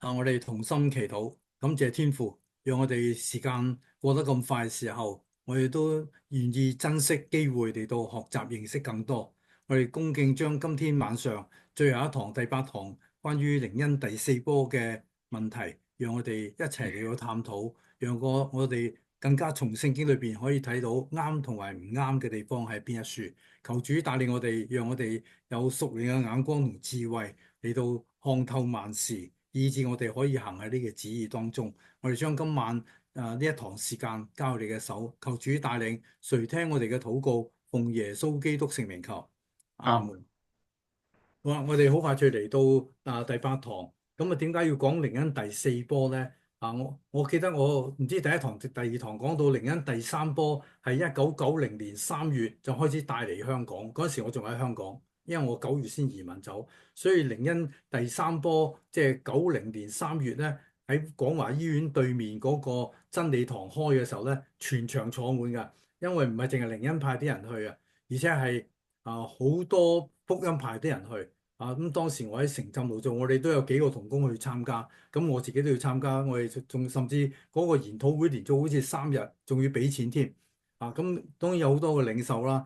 我哋同心祈禱，感謝天父，讓我哋時間過得咁快嘅時候，我哋都願意珍惜機會嚟到學習認識更多。我哋恭敬將今天晚上最後一堂第八堂關於靈恩第四波嘅問題，讓我哋一齊嚟到探討，讓我哋更加從聖經裏邊可以睇到啱同埋唔啱嘅地方喺邊一處。求主帶領我哋，讓我哋有屬靈嘅眼光同智慧嚟到看透萬事。以致我哋可以行喺呢個旨意當中。我哋將今晚呢一堂時間交你嘅手，求主帶領，垂聽我哋嘅禱告，奉耶穌基督聖名求，阿啊，門。好啦，我哋好快脆嚟到第八堂。咁啊，點解要講靈恩第四波咧？我記得我唔知第一堂、第二堂講到靈恩第三波係1990年3月就開始帶嚟香港。嗰陣時我仲喺香港，因為我9月先移民走，所以靈恩第三波即係90年3月咧，喺廣華醫院對面嗰個真理堂開嘅時候咧，全場坐滿㗎，因為唔係淨係靈恩派啲人去啊，而且係好多福音派啲人去。咁當時我喺城鎮度做，我哋都有幾個同工去參加，咁我自己都要參加，我哋仲甚至嗰個研討會連續好似3日，仲要俾錢添。咁當然有好多嘅領袖啦。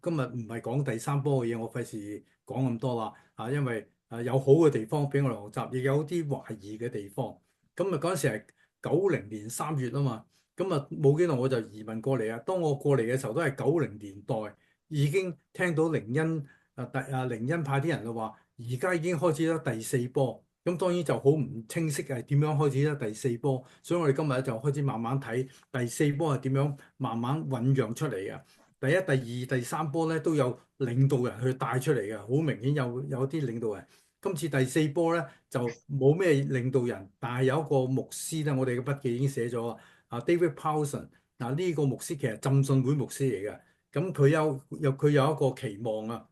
今日唔係講第三波嘅嘢，我費事講咁多啦。因為有好嘅地方俾我哋學習，亦有啲懷疑嘅地方。咁啊嗰陣時係90年3月啊嘛，咁啊冇幾耐我就移民過嚟啊。當我過嚟嘅時候都係90年代，已經聽到靈恩派啲人就話，而家已經開始咗第四波。咁當然就好唔清晰係點樣開始咗第四波，所以我哋今日就開始慢慢睇第四波係點樣慢慢醖釀出嚟嘅。第一、第二、第三波咧都有領導人去帶出嚟嘅，好明顯有啲領導人。今次第四波咧就冇咩領導人，但係有一個牧師咧，我哋嘅筆記已經寫咗David Powson。呢個牧師其實浸信會牧師嚟嘅。咁佢有一個期望啊。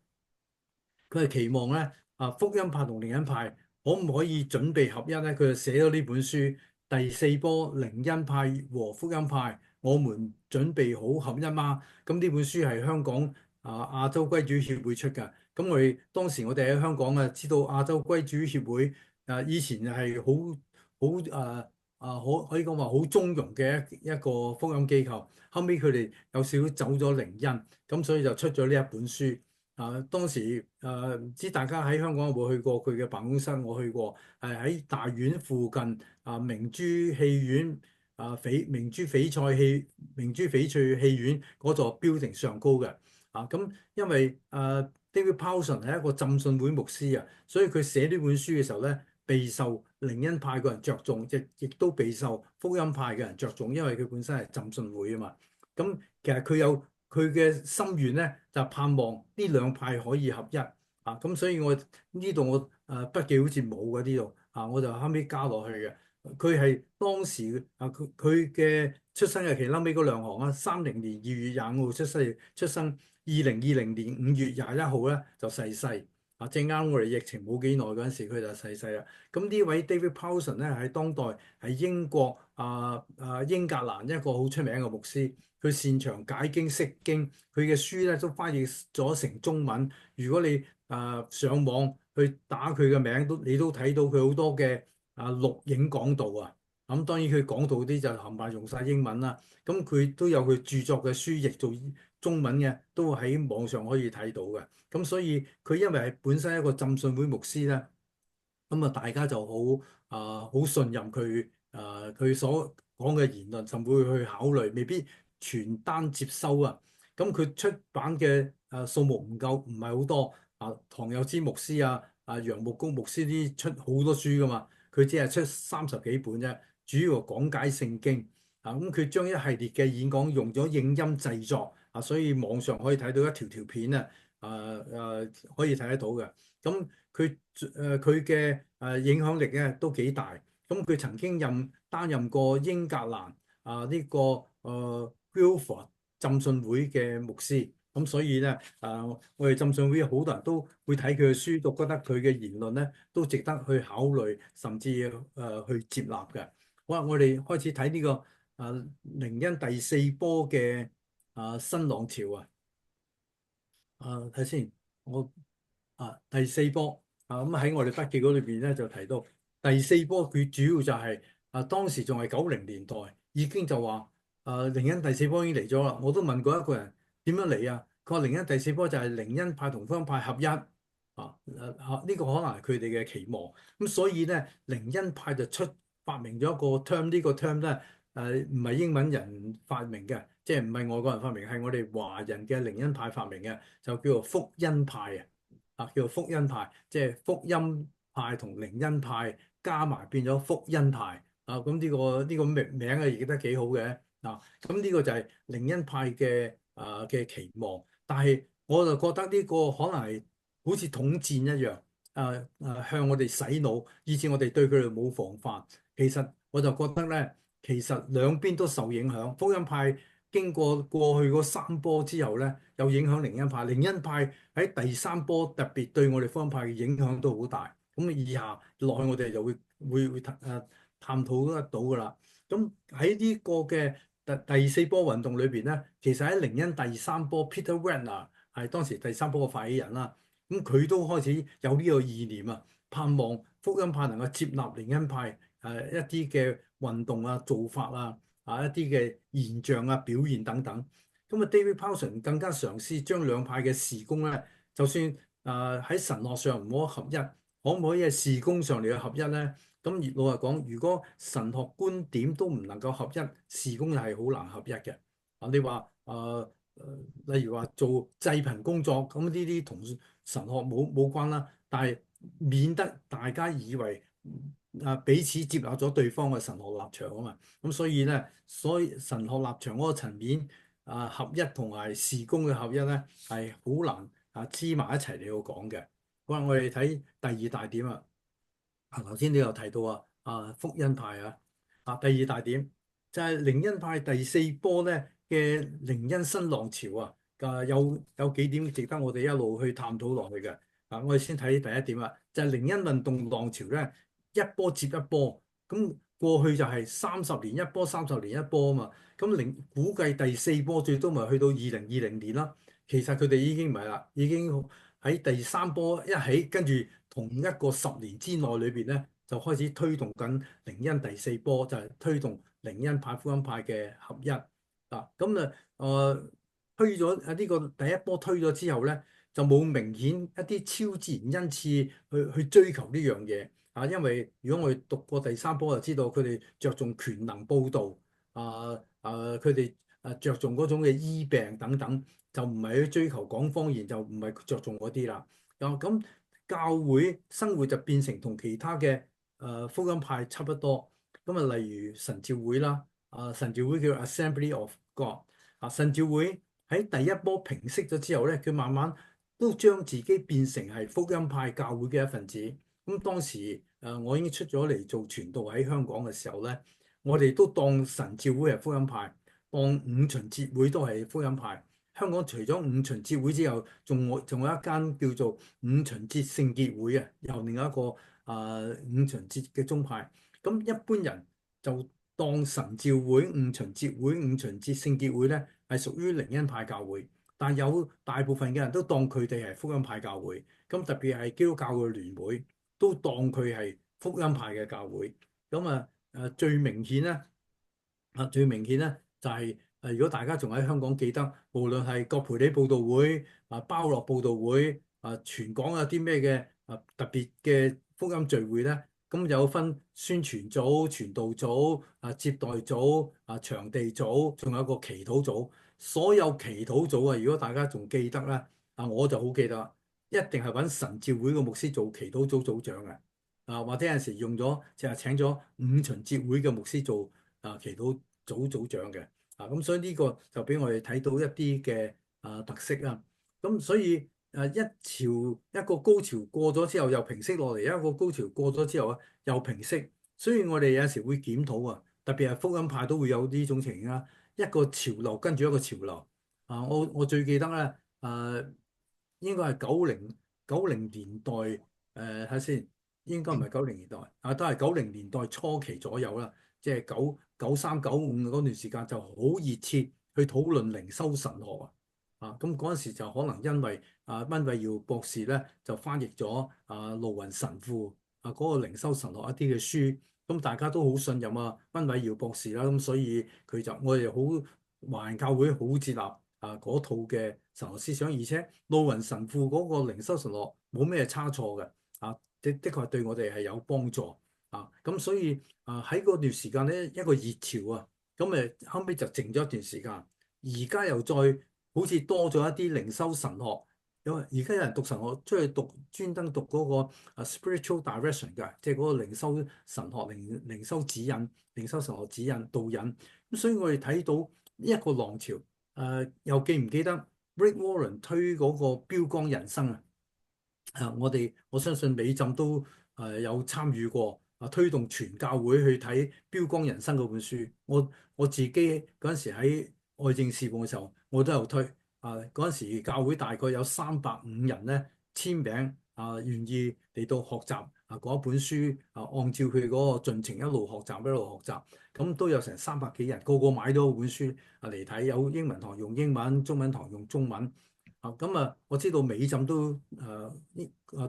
佢係期望咧福音派同靈恩派可唔可以準備合一咧？佢就寫咗呢本書第四波靈恩派和福音派，我們準備好合一嗎？咁呢本書係香港亞洲歸主協會出嘅。咁當時我哋喺香港知道亞洲歸主協會以前係好可以講話好中庸嘅一個福音機構，後尾佢哋有少少走咗靈恩，咁所以就出咗呢一本書。當時唔知大家喺香港有冇去過佢嘅辦公室？我去過，係喺大院附近明珠戲院明珠翡翠戲院嗰座 building 上高嘅。咁因為David Powson 係一個浸信會牧師啊，所以佢寫呢本書嘅時候咧，備受靈恩派嘅人着重，亦都備受福音派嘅人着重，因為佢本身係浸信會啊嘛。咁其實佢嘅心願咧，就盼望呢兩派可以合一。咁所以我呢度我筆記好似冇嘅呢度我就後尾加落去嘅。佢係當時佢嘅出生日期後尾嗰兩行30年2月25號出生，2020年5月21號咧就逝世。正啱我哋疫情冇幾耐嗰陣時，佢就逝世啦。咁呢位 David Powson 咧喺當代係英國英格蘭一個好出名嘅牧師，佢擅長解經釋經，佢嘅書咧都翻譯咗成中文。如果你上網去打佢嘅名，你都睇到佢好多嘅錄影講道啊。咁當然佢講道啲就冚唪唥用晒英文啦。咁佢都有佢著作嘅書譯做中文嘅，都喺網上可以睇到嘅。咁所以佢因為係本身一個浸信會牧師咧，咁大家就好信任佢所講嘅言論，甚至會去考慮，未必全單接收啊。咁佢出版嘅數目唔係好多。唐有之牧師楊牧谷牧師啲出好多書噶嘛，佢只係出30幾本啫，主要講解聖經。咁佢將一系列嘅演講用咗影音製作所以網上可以睇到一條條片可以睇得到嘅。咁佢嘅影響力咧都幾大。咁佢曾經擔任過英格蘭呢個Guildford 浸信會嘅牧師。咁所以咧我哋浸信會好多人都會睇佢嘅書，都覺得佢嘅言論咧都值得去考慮，甚至去接納嘅。好啦，我哋開始睇呢個靈恩第四波嘅新浪潮啊。睇先，我第四波咁喺我哋筆記嗰裏邊咧就提到第四波佢主要就係、當時仲係90年代，已經就話靈恩第四波已經嚟咗啦。我都問過一個人點樣嚟啊？佢話靈恩第四波就係靈恩派同福音派合一呢個可能係佢哋嘅期望。咁所以咧，靈恩派就發明咗一個 term，呢個 term 咧唔係英文人發明嘅，即係唔係外國人發明，係我哋華人嘅靈恩派發明嘅，就叫做福音派叫做福音派，即係福音派同靈恩派加埋變咗福音派咁呢個名啊，譯得幾好嘅咁呢個就係靈恩派嘅期望，但係我就覺得呢個可能係好似統戰一樣，向我哋洗腦，以致我哋對佢哋冇防範。其實我就覺得咧，其實兩邊都受影響。福音派經過過去嗰三波之後咧，有影響靈恩派。靈恩派喺第三波特別對我哋福音派嘅影響都好大。咁以下落去我哋就會探討得到㗎啦。咁喺呢個嘅第四波運動裏邊咧，其實喺靈恩第三波，Peter Wagner 係當時第三波嘅發起人啦。咁佢都開始有呢個意念盼望福音派能夠接納靈恩派一啲嘅運動做法一啲嘅現象表現等等。咁David Powson 更加嘗試將兩派嘅事工咧，就算喺神學上唔可合一，可唔可以喺事工上嚟去合一咧？咁老實講，如果神學觀點都唔能夠合一，事工係好難合一嘅。你話例如話做濟貧工作，咁呢啲同神學冇關啦，但係免得大家以為彼此接納咗對方嘅神學立場啊嘛。咁所以神學立場嗰個層面合一同埋事工嘅合一咧，係好難黐埋一齊嚟到講嘅。好啦，我哋睇第二大點頭先你有提到福音派第二大點就係靈恩派第四波咧嘅靈恩新浪潮有幾點值得我哋一路去探討落去嘅。我哋先睇第一點就係靈恩運動浪潮咧，一波接一波。咁過去就係30年一波30年一波啊嘛。咁估計第四波最多咪去到2020年啦。其實佢哋已經唔係啦，已經喺第三波一起，跟住同一個10年之內裏邊咧，就開始推動緊靈恩第四波，就係推動靈恩派福音派嘅合一推咗呢個第一波推咗之後咧，就冇明顯一啲超自然恩賜去追求呢樣嘢因為如果我哋讀過第三波就知道佢哋着重權能佈道佢哋着重嗰種嘅醫病等等，就唔係去追求講方言，就唔係着重嗰啲啦。咁教會生活就變成同其他嘅福音派差不多。咁例如神召會啦，神召會叫 Assembly of God 神召會喺第一波平息咗之後咧，佢慢慢都將自己變成係福音派教會嘅一份子。咁當時我已經出咗嚟做傳道喺香港嘅時候咧，我哋都當神召會係福音派，當五旬節會都係福音派。香港除咗五旬節會之後，仲有一間叫做五旬節聖潔會又另一個五旬節嘅宗派。咁一般人就當神召會、五旬節會、五旬節聖潔會咧係屬於靈恩派教會，但有大部分嘅人都當佢哋係福音派教會。咁特別係基督教嘅聯會都當佢係福音派嘅教會。咁最明顯咧就係如果大家仲喺香港記得，無論係葛培理佈道會包樂佈道會全港有啲咩嘅特別嘅福音聚會咧，咁有分宣傳組、傳道組接待組場地組，仲有一個祈禱組。所有祈禱組如果大家仲記得咧我就好記得，一定係揾神召會嘅牧師做祈禱組組長嘅或者有陣時用咗就係請咗五旬節會嘅牧師做祈禱組長嘅咁所以呢個就俾我哋睇到一啲嘅特色咁所以一個高潮過咗之後又平息落嚟，一個高潮過咗之後又平息。所以我哋有時會檢討特別係福音派都會有呢種情形一個潮流跟住一個潮流我最記得咧應該係九零年代睇下先，應該唔係90年代都係90年代初期左右啦。即係93、95嗰段時間就好熱切去討論靈修神學咁嗰陣時就可能因為溫偉耀博士咧就翻譯咗盧雲神父嗰個靈修神學一啲嘅書，咁大家都好信任溫偉耀博士啦，咁所以我哋好華人教會好接納嗰套嘅神學思想，而且路雲神父嗰個靈修神學冇咩差錯嘅的確係對我哋係有幫助咁所以喺嗰段時間咧一個熱潮咁後尾就靜咗一段時間，而家又再好似多咗一啲靈修神學。因為而家有人讀神學出去讀專登讀嗰個spiritual direction 㗎，即係嗰個靈修神學、靈修指引、靈修神學指引導引。咁所以我哋睇到呢一個浪潮。又記唔記得 Rick Warren 推嗰個標竿人生我相信美浸都有參與過推動全教會去睇標竿人生嗰本書。我自己嗰陣時喺愛政事奉嘅時候，我都有推嗰陣時教會大概有350人咧簽名願意嚟到學習嗰本書按照佢嗰個進程一路學習一路學習，咁都有成300幾人，個個買到本書嚟睇，有英文堂用英文，中文堂用中文。我知道美浸都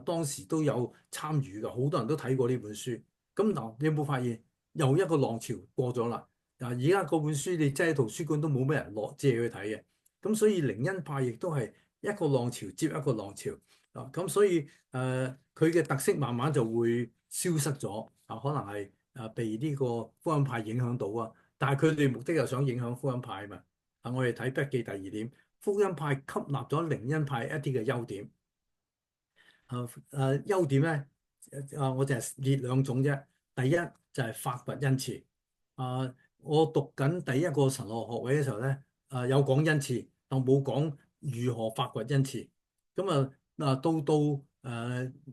當時都有參與㗎，好多人都睇過呢本書。咁嗱，你有冇發現又一個浪潮過咗啦？而家嗰本書你擠喺圖書館都冇咩人落借去睇嘅。咁所以靈恩派亦都係一個浪潮接一個浪潮咁所以佢嘅特色慢慢就會消失咗可能係被呢個福音派影響到但係佢哋目的又想影響福音派嘛。我哋睇筆記第二點。福音派吸納咗靈恩派一啲嘅優點，優點咧，我就係列兩種啫。第一就係發掘恩賜，我讀緊第一個神學學位嘅時候咧，有講恩賜，但冇講如何發掘恩賜。咁到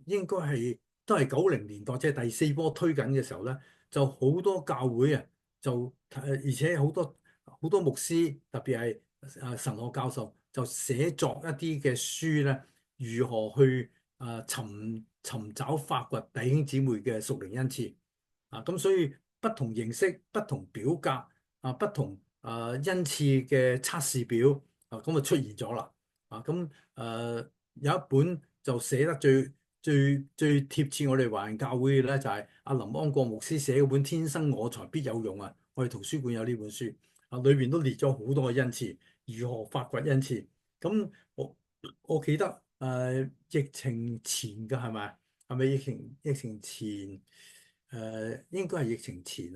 應該係都係90年代，即係第四波推緊嘅時候咧，就好多教會而且好多牧師，特別係神學教授就寫作一啲嘅書咧，如何去尋找發掘弟兄姊妹嘅屬靈恩賜咁所以不同形式、不同表格不同恩賜嘅測試表咁出現咗啦有一本就寫得最貼切我哋華人教會嘅咧，就係阿林安國牧師寫嗰本《天生我材必有用》我哋圖書館有呢本書裏邊都列咗好多嘅恩賜。如何發掘恩賜？咁我記得疫情前嘅係咪？係咪疫情前？應該係疫情前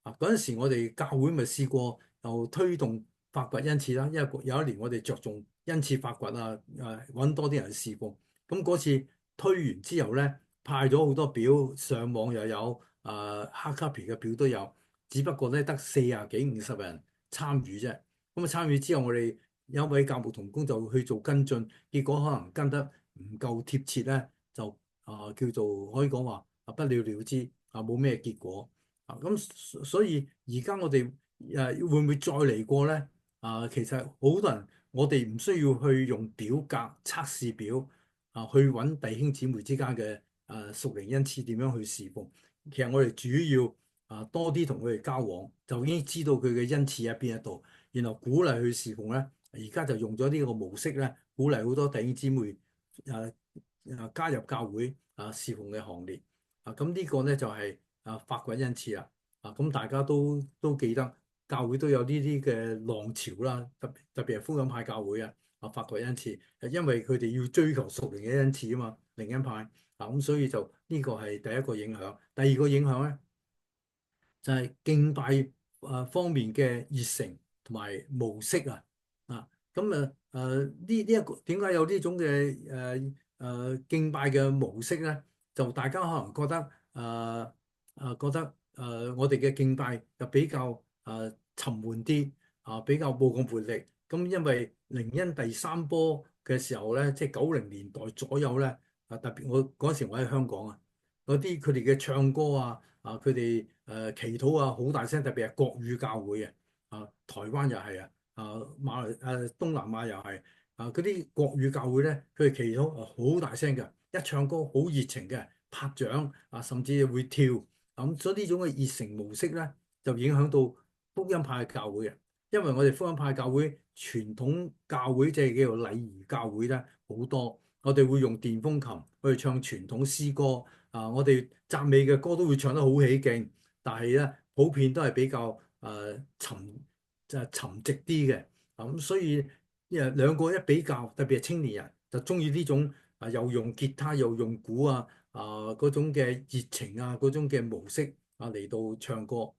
嗰陣時我哋教會咪試過又推動發掘恩賜啦，因為有一年我哋着重恩賜發掘揾多啲人去侍奉。咁嗰次推完之後咧，派咗好多表，上網又有hard copy 嘅表都有，只不過咧得40幾50人參與啫。咁參與之後，我哋有一位教牧同工就去做跟進，結果可能跟得唔夠貼切咧，就叫做可以講話不了了之冇咩結果咁所以而家我哋會唔會再嚟過咧？其實好多人我哋唔需要去用表格測試表去揾弟兄姊妹之間嘅屬靈恩賜點樣去侍奉。其實我哋主要多啲同佢哋交往，就已經知道佢嘅恩賜喺邊一度。然後鼓勵去侍奉咧，而家就用咗呢個模式咧，鼓勵好多弟兄姊妹加入教會侍奉嘅行列咁呢個咧就係發掘恩賜咁大家都記得教會都有呢啲嘅浪潮啦，特別係福音派教會發掘恩賜因為佢哋要追求屬靈嘅恩賜嘛，靈恩派咁所以就呢個係第一個影響。第二個影響咧就係敬拜方面嘅熱誠同埋模式呢一個點解有呢種嘅敬拜嘅模式咧？就大家可能覺得我哋嘅敬拜就比較沉悶啲比較冇咁活力。咁因為靈恩第三波嘅時候咧，即係90年代左右咧特別我嗰時我喺香港嗰啲佢哋嘅唱歌佢哋祈禱好大聲，特別係國語教會台灣又係馬來東南亞又係嗰啲國語教會咧，佢哋祈禱好大聲嘅，一唱歌好熱情嘅，拍掌甚至會跳所以呢種嘅熱誠模式咧，就影響到福音派教會嘅。因為我哋福音派教會傳統教會即係叫做禮儀教會咧好多，我哋會用電風琴去唱傳統詩歌我哋讚美嘅歌都會唱得好起勁，但係咧普遍都係比較沉寂啲嘅。咁所以兩個一比較，特別係青年人就中意呢種又用吉他又用鼓嗰種嘅熱情嗰種嘅模式嚟到唱歌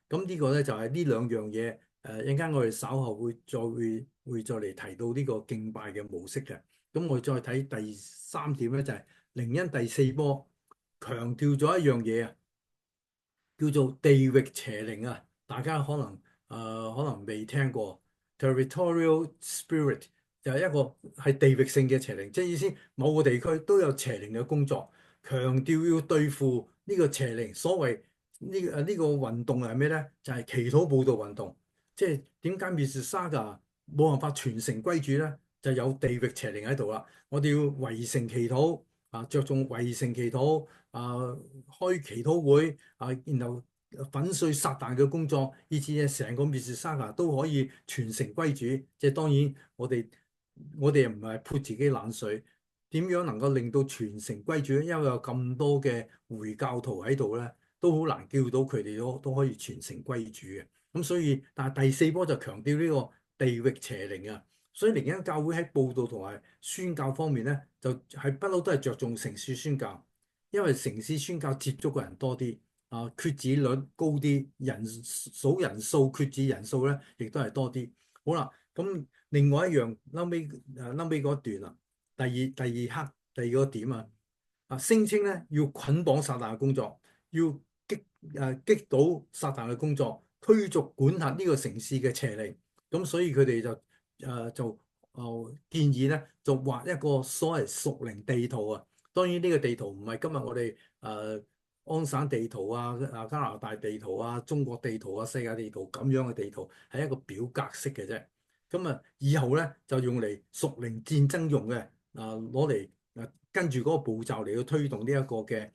咁呢個咧就係呢兩樣嘢一陣間我哋稍後會再嚟提到呢個敬拜嘅模式嘅。咁我再睇第三點咧就係靈恩第四波強調咗一樣嘢叫做地域邪靈大家可能未聽過 territorial spirit 就係一個係地域性嘅邪靈，即係意思某個地區都有邪靈嘅工作，強調要對付呢個邪靈。所謂呢個運動係咩咧？就係祈禱佈道運動。即係點解 Mississauga 冇辦法全城歸主咧？就有地域邪靈喺度啦。我哋要圍城祈禱着重圍城祈禱開祈禱會然後粉碎撒旦嘅工作，以至成個 Mississauga 都可以全城歸主。即係當然我哋唔係潑自己冷水，點樣能夠令到全城歸主咧？因為有咁多嘅回教徒喺度咧，都好難叫到佢哋都可以全城歸主嘅。咁所以，但係第四波就強調呢個地域邪靈所以靈恩教會喺佈道同埋宣教方面咧，就係不嬲都係着重城市宣教，因為城市宣教接觸嘅人多啲決志率高啲，人數決志人數咧亦都係多啲。好啦，咁另外一樣後尾嗰段第二個點聲稱咧要捆綁撒旦嘅工作，要擊倒撒旦嘅工作，驅逐管轄呢個城市嘅邪靈。咁所以佢哋建議咧，就畫一個所謂屬靈地圖當然呢個地圖唔係今日我哋安省地圖加拿大地圖中國地圖世界地圖咁樣嘅地圖，係一個表格式嘅啫。咁以後咧就用嚟屬靈戰爭用嘅攞嚟跟住嗰個步驟嚟到推動呢一個嘅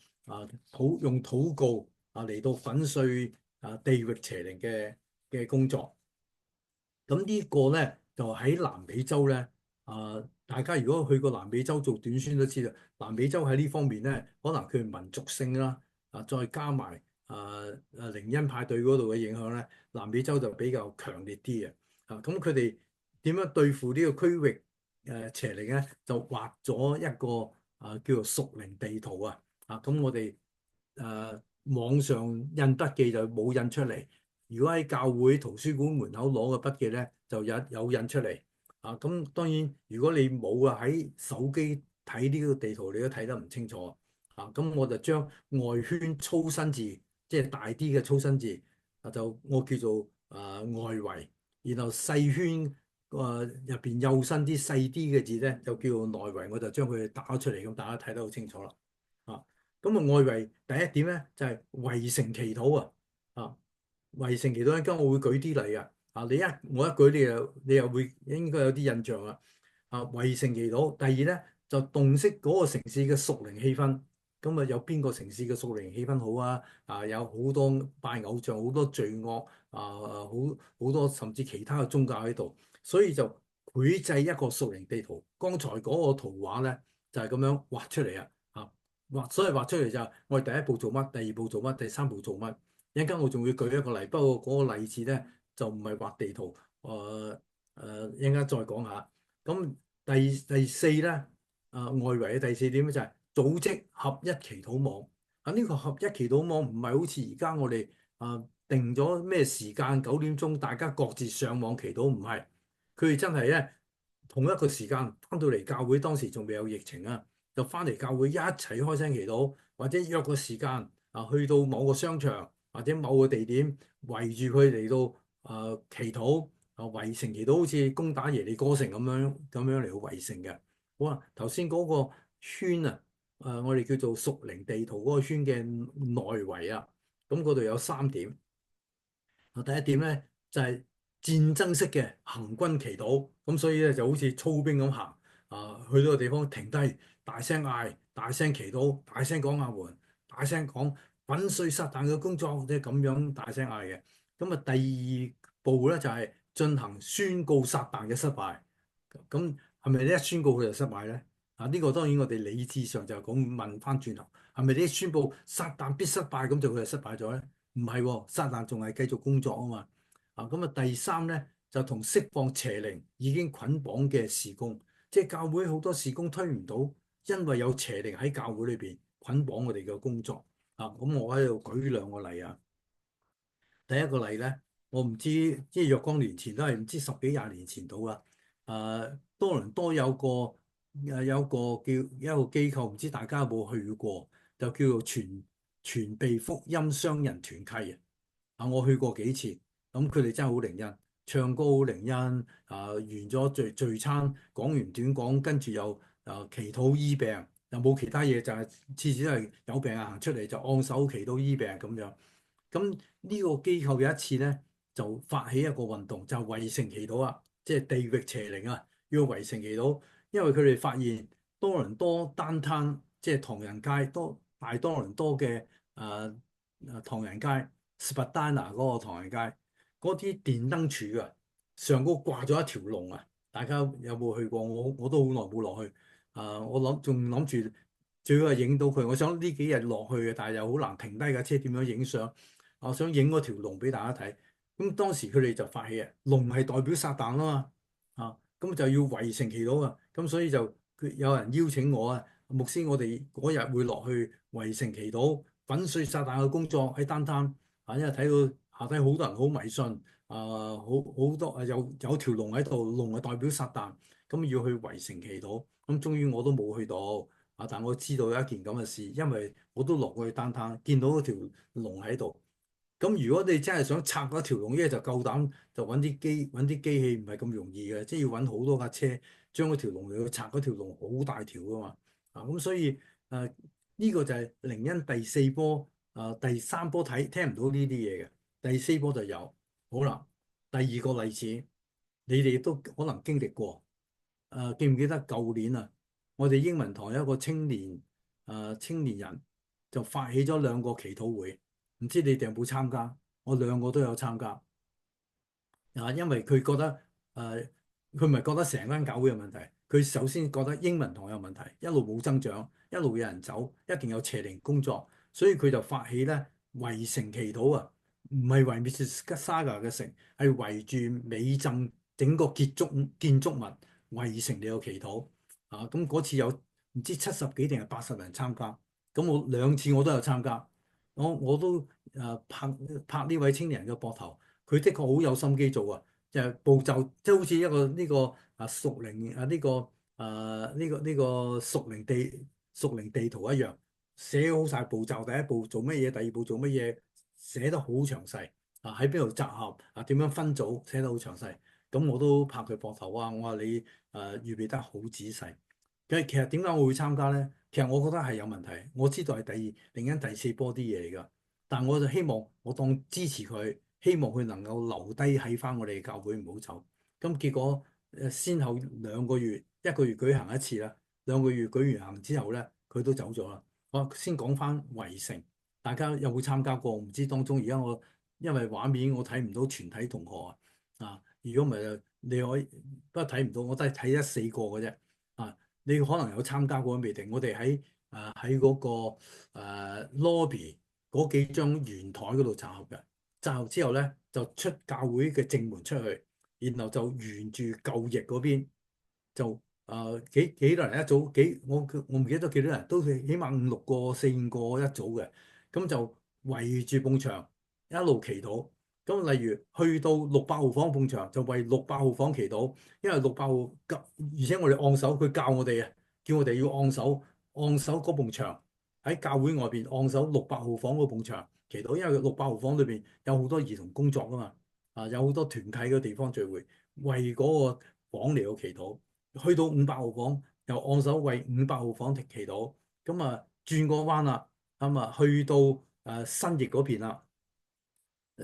用禱告嚟到粉碎地域邪靈嘅工作。咁呢個咧就喺南美洲咧大家如果去過南美洲做短宣都知道，南美洲喺呢方面咧，可能佢民族性啦再加埋靈恩派對嗰度嘅影響咧，南美洲就比較強烈啲嘅咁佢哋點樣對付呢個區域邪靈咧？就畫咗一個叫做屬靈地圖咁我哋網上印筆記就冇印出嚟。如果喺教會圖書館門口攞個筆記咧，就有印出嚟咁當然，如果你冇喺手機睇呢個地圖，你都睇得唔清楚咁我就將外圈粗身字，即係大啲嘅粗身字就我叫做外圍，然後細圈入邊幼身啲細啲嘅字咧，就叫做內圍。我就將佢打出嚟，咁大家睇得好清楚啦咁外圍第一點咧就係圍城祈禱圍城祈禱，跟我會舉啲例我一舉你又會應該有啲印象圍城祈禱。第二咧就洞悉嗰個城市嘅屬靈氣氛。咁有邊個城市嘅屬靈氣氛好有好多拜偶像，好多罪惡好多甚至其他嘅宗教喺度，所以就繪製一個屬靈地圖。剛才嗰個圖畫咧就係咁樣畫出嚟所以畫出嚟就係我哋第一步做乜，第二步做乜，第三步做乜。一陣間我仲會舉一個例，不過嗰個例子咧就唔係畫地圖，一陣間再講下。咁第四咧外圍嘅第四點咧就係組織合一祈禱網呢個合一祈禱網唔係好似而家我哋定咗咩時間9點鐘大家各自上網祈禱，唔係，佢哋真係咧同一個時間翻到嚟教會，當時仲未有疫情就翻嚟教會一齊開聲祈禱，或者約個時間去到某個商場或者某個地點圍住佢嚟到祈禱圍城祈禱，好似攻打耶利哥城咁樣嚟到圍城嘅。好頭先嗰個圈我哋叫做屬靈地圖嗰個圈嘅內圍咁嗰度有三點。第一點咧就係戰爭式嘅行軍祈禱，咁所以咧就好似操兵咁行去到個地方停低，大聲嗌，大聲祈禱，大聲講阿門，大聲講粉碎撒旦嘅工作，即係咁樣大聲嗌嘅。咁第二步咧就係進行宣告撒旦嘅失敗。咁係咪一宣告佢就失敗咧？呢個當然我哋理智上就講問翻轉頭，係咪你宣佈撒旦必失敗咁就佢就失敗咗咧？唔係喎，撒旦仲係繼續工作啊嘛。咁啊第三咧就同釋放邪靈已經捆綁嘅事工，即係教會好多事工推唔到，因為有邪靈喺教會裏邊捆綁我哋嘅工作。咁我喺度舉兩個例啊。第一個例咧，我唔知即係若干年前都係唔知十幾廿年前到啦。多倫多有個叫一個機構，唔知大家有冇去過，就叫做傳備福音商人團契啊。我去過幾次，咁佢哋真係好靈恩，唱歌好靈恩。完咗聚餐，講完短講，跟住又祈禱醫病，又冇其他嘢，就係次次都係有病啊行出嚟就按手祈禱醫病咁樣。咁呢個機構有一次咧，就發起一個運動，就係圍城祈禱啊，即係地域邪靈啊，要圍城祈禱，因為佢哋發現多倫多單灘，即係唐人街大多倫多嘅唐人街 Spadina 嗰個唐人街嗰啲電燈柱啊，上高掛咗一條龍啊！大家有冇去過？我都好耐冇落去。我諗住最好係影到佢。我想呢幾日落去嘅，但係又好難停低架車點樣影相。我想影嗰條龍俾大家睇。咁當時佢哋就發起啊，龍係代表撒旦啊嘛。咁就要圍城祈禱啊。咁所以就有人邀請我啊，牧師，我哋嗰日會落去圍城祈禱，粉碎撒旦嘅工作喺單攤。因為睇到下低好多人好迷信。好多有條龍喺度，龍係代表撒旦。咁要去圍城祈禱。咁終於我都冇去到。但我知道有一件咁嘅事，因為我都落過去單攤，見到嗰條龍喺度。咁如果你真係想拆嗰條龍，一就夠膽就揾啲機器，唔係咁容易嘅，即係要揾好多架車將嗰條龍嚟去拆。嗰條龍好大條噶嘛。咁所以呢個就係靈恩第四波。第三波聽唔到呢啲嘢嘅，第四波就有。好啦，第二個例子，你哋都可能經歷過。記唔記得舊年啊？我哋英文堂有一個青年人就發起咗兩個祈禱會，唔知你哋有冇參加？我兩個都有參加。因為佢覺得佢唔係覺得成間教會有問題，佢首先覺得英文堂有問題，一路冇增長，一路有人走，一定有邪靈工作，所以佢就發起咧圍城祈禱啊，唔係圍 Mississauga 嘅城，係圍住美鎮整個建築物圍城嚟個祈禱。咁嗰次有唔知70幾定係80人參加。咁我兩次我都有參加。我都拍呢位青年人嘅膊頭。佢的確好有心機做啊，就係步驟，即係好似一個呢個屬靈呢個屬靈地圖一樣，寫好晒步驟，第一步做乜嘢，第二步做乜嘢，寫得好詳細。喺邊度集合，點樣分組，寫得好詳細。咁我都拍佢膊頭啊，我話你預備得好仔細。其實點解我會參加咧？其實我覺得係有問題。我知道係另一第四波啲嘢嚟㗎，但我就希望我當支持佢。希望佢能夠留低喺翻我哋教會唔好走。咁結果先後2個月，一個月舉行一次啦，2個月舉完行之後咧，佢都走咗啦。我先講翻圍城，大家有冇參加過？唔知當中而家我因為畫面我睇唔到全體同學如果唔係你可以，不過睇唔到，我都係睇咗4個嘅啫。你可能有參加過都未定。我哋喺嗰個lobby 嗰幾張圓台嗰度集合嘅。集合之後咧，就出教會嘅正門出去，然後就沿住舊翼嗰邊就幾多人一組，我唔記得咗幾多人，都起碼5、6個、4、5個一組嘅。咁就圍住埲牆一路祈禱。咁例如去到600號房埲牆，就為600號房祈禱，因為600號，而且我哋按手，佢教我哋啊，叫我哋要按手嗰埲牆，喺教會外邊按手600號房嗰埲牆祈禱，因為600號房裏邊有好多兒童工作噶嘛。有好多團契嘅地方聚會，為嗰個房嚟到祈禱。去到500號房又按手為500號房祈禱。咁轉個彎啦，去到新翼嗰邊啦。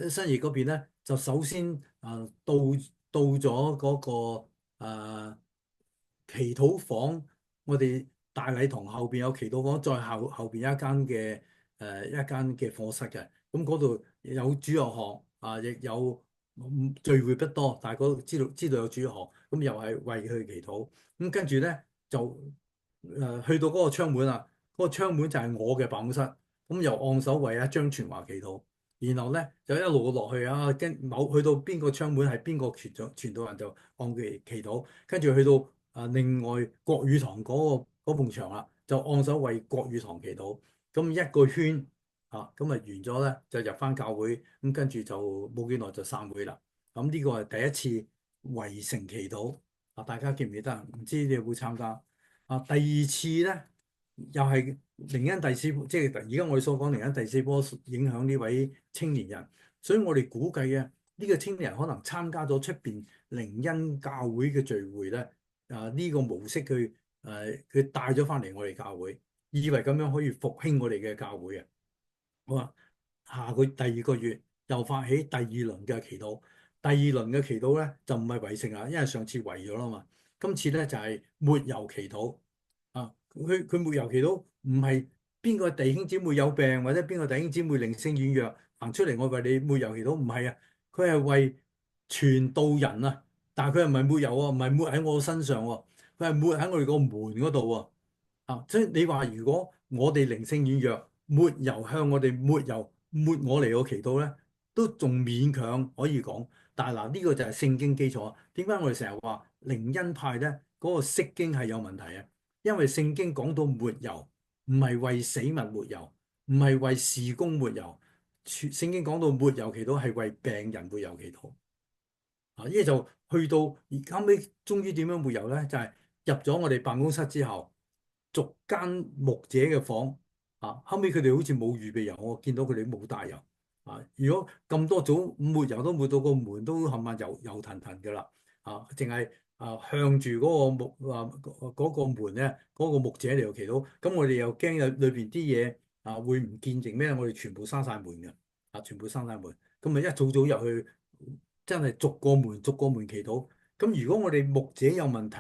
新翼嗰邊咧就首先到咗嗰個祈禱房。我哋大禮堂後邊有祈禱房，再後邊一間嘅課室嘅。咁嗰度有主日學亦有聚會不多，但係嗰度知道有主日學，咁又係為佢祈禱。咁跟住咧就去到嗰個窗門啦。嗰個窗門就係我嘅辦公室，咁又按手為阿張全華祈禱，然後咧就一路落去啊，跟某去到邊個窗門係邊個傳道人就按佢祈禱，跟住去到另外國語堂嗰埲牆啦，就按手為國語堂祈禱，咁一個圈咁啊完咗咧就入翻教會，咁跟住就冇幾耐就散會啦。咁呢個係第一次圍城祈禱大家記唔記得啊？唔知你有冇參加第二次咧？又係靈恩第四波，即係而家我哋所講靈恩第四波影響呢位青年人，所以我哋估計啊，呢個青年人可能參加咗出邊靈恩教會嘅聚會咧，呢個模式佢帶咗翻嚟我哋教會，以為咁樣可以復興我哋嘅教會啊！好啊，下個第二個月又發起第二輪嘅祈禱，第二輪嘅祈禱咧就唔係圍城啦，因為上次圍咗啦嘛，今次咧就係抹油祈禱。佢抹油祈禱唔係邊個弟兄姊妹有病或者邊個弟兄姊妹靈性軟弱行出嚟，我為你抹油祈禱，唔係啊，佢係為傳道人啊，但係佢又唔係抹油喎，唔係抹喺我身上喎，佢係抹喺我哋個門嗰度喎。所以你話如果我哋靈性軟弱，抹油向我哋抹油抹我嚟個祈禱咧，都仲勉強可以講。但係嗱，呢個就係聖經基礎。點解我哋成日話靈恩派咧嗰個釋經係有問題啊？因為聖經講到抹油，唔係為死物抹油，唔係為事工抹油。聖經講到抹油祈禱係為病人抹油祈禱。依家就去到後尾，終於點樣抹油咧？就係入咗我哋辦公室之後，逐間牧者嘅房後尾佢哋好似冇預備油，我見到佢哋冇帶油如果咁多組抹油都抹到個門都冚唪唥油騰騰㗎啦淨係向住嗰個嗰個門咧，嗰個牧者嚟到祈禱，咁我哋又驚有裏邊啲嘢會唔見淨咩？我哋全部閂晒門嘅全部閂晒門，咁咪一早早入去。真係逐個門逐個門祈禱。咁如果我哋牧者有問題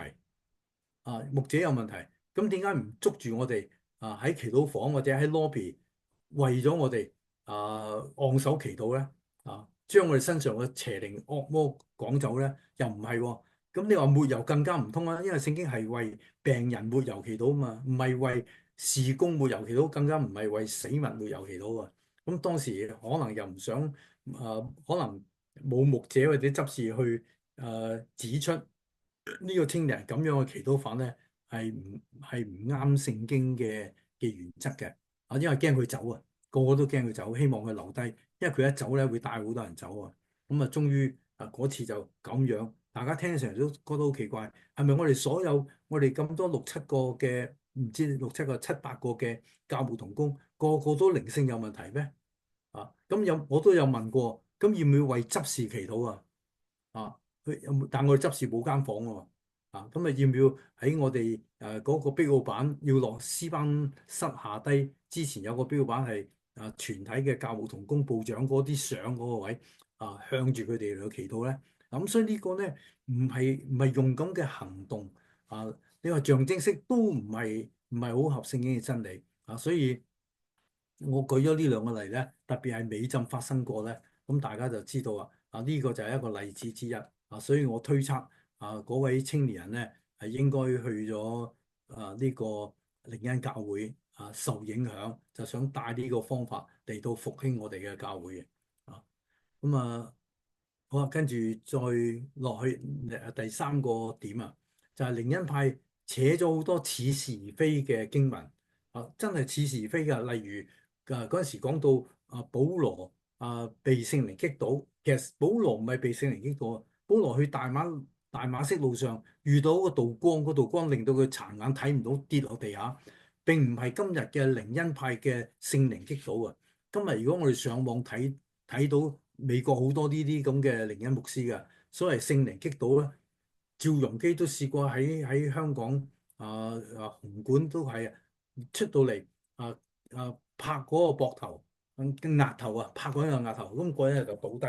牧者有問題，咁點解唔捉住我哋喺祈禱房或者喺 lobby 為咗我哋按手祈禱咧將我哋身上嘅邪靈惡魔趕走咧？又唔係喎。咁你話抹油更加唔通啦，因為聖經係為病人抹油祈禱啊嘛，唔係為事工抹油祈禱，更加唔係為死物抹油祈禱啊。咁當時可能又唔想可能。冇牧者或者執事去指出呢個青年咁樣嘅祈禱法咧，係唔啱聖經嘅原則嘅因為驚佢走個個都驚佢走，希望佢留低，因為佢一走咧會帶好多人走咁終於嗰次就咁樣，大家聽成日都覺得好奇怪，係咪我哋咁多六七個嘅唔知六七個七八個嘅教牧同工個個都靈性有問題咩？咁我都有問過。咁要唔要為執事祈禱佢有冇？但我哋執事冇間房喎。咁要唔要喺我哋嗰個壁畫板要落詩班室下低？之前有個壁畫板係全體嘅教牧同工部長嗰啲相嗰個位向住佢哋嚟祈禱咧。咁所以呢個咧唔係用咁嘅行動你話象徵式都唔係好合聖經嘅真理所以我舉咗呢兩個例咧，特別係美浸發生過咧。咁大家就知道呢個就係一個例子之一所以我推測嗰位青年人咧係應該去咗呢個靈恩教會受影響，就想帶呢個方法嚟到復興我哋嘅教會嘅咁好跟住再落去第三個點就係靈恩派扯咗好多似是而非嘅經文真係似是而非㗎，例如嗰陣時講到保羅。被聖靈擊倒，其實保羅唔係被聖靈擊倒保羅去大馬色路上遇到個道光，個道光令到佢殘眼睇唔到，跌落地下。並唔係今日嘅靈恩派嘅聖靈擊倒今日如果我哋上網睇到美國好多呢啲咁嘅靈恩牧師嘅，所謂聖靈擊倒咧，趙鏞基都試過喺香港紅館都係出到嚟拍嗰個膊頭。額頭拍嗰個額頭，咁嗰人就倒低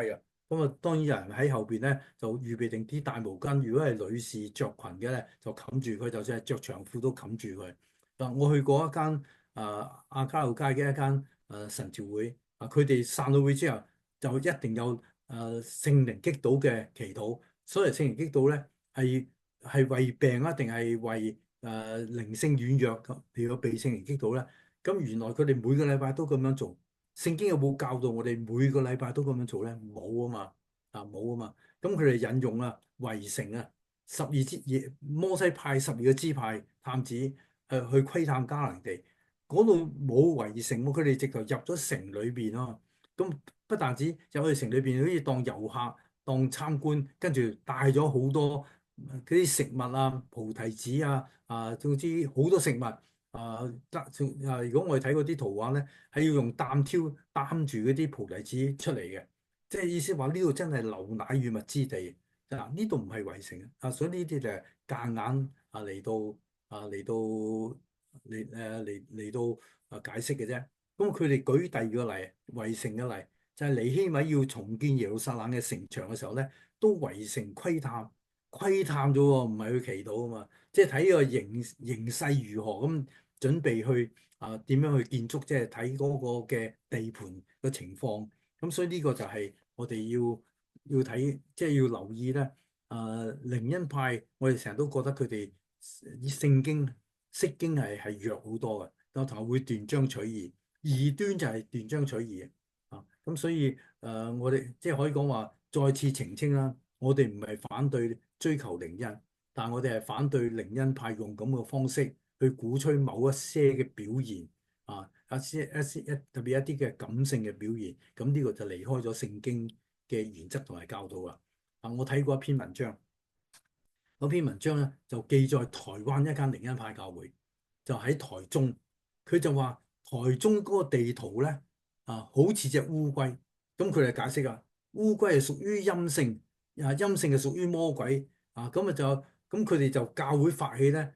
咁當然有人喺後邊咧就預備定啲大毛巾，如果係女士着裙嘅咧就冚住佢，就算係着長褲都冚住佢。我去過一間亞皆老街嘅一間神召會佢哋散到會之後就一定有聖靈擊倒嘅祈禱。所謂聖靈擊倒咧係為病定係為靈性軟弱咁，你要被聖靈擊倒咧。咁原來佢哋每個禮拜都咁樣做。聖經有冇教導我哋每個禮拜都咁樣做咧？冇啊嘛，冇啊嘛。咁佢哋引用啊圍城啊，摩西派12個支派探子去窺探迦南地，嗰度冇圍城喎，佢哋直頭入咗城裏邊咯。咁不但止入去城裏邊，好似當遊客、當參觀，跟住帶咗好多嗰啲食物啊、菩提子啊，總之好多食物如果我哋睇嗰啲圖畫咧，係要用擔挑擔住嗰啲菩提子出嚟嘅，即係意思話呢度真係流奶與蜜之地。呢度唔係圍城所以呢啲就係夾硬嚟到嚟到嚟到解釋嘅啫。咁佢哋舉第二個例，圍城嘅例，就係尼希米要重建耶路撒冷嘅城牆嘅時候咧，都圍城窺探咗喎，唔係去祈禱啊嘛，即係睇個形勢如何咁，準備去點樣去建築，即係睇嗰個嘅地盤嘅情況。咁所以呢個就係我哋要睇，即係要留意咧。靈恩派，我哋成日都覺得佢哋聖經釋經係弱好多嘅，有時候會斷章取義。異端就係斷章取義咁所以我哋即係可以講話再次澄清啦，我哋唔係反對追求靈恩，但係我哋係反對靈恩派用咁嘅方式去鼓吹某一些嘅表現特別一啲嘅感性嘅表現，咁呢個就離開咗聖經嘅原則同埋教導啦。我睇過一篇文章，嗰篇文章咧就記載台灣一間靈恩派教會，就喺台中，佢就話台中嗰個地圖咧好似隻烏龜，咁佢哋解釋烏龜係屬於陰性，陰性係屬於魔鬼咁佢哋就教會發起咧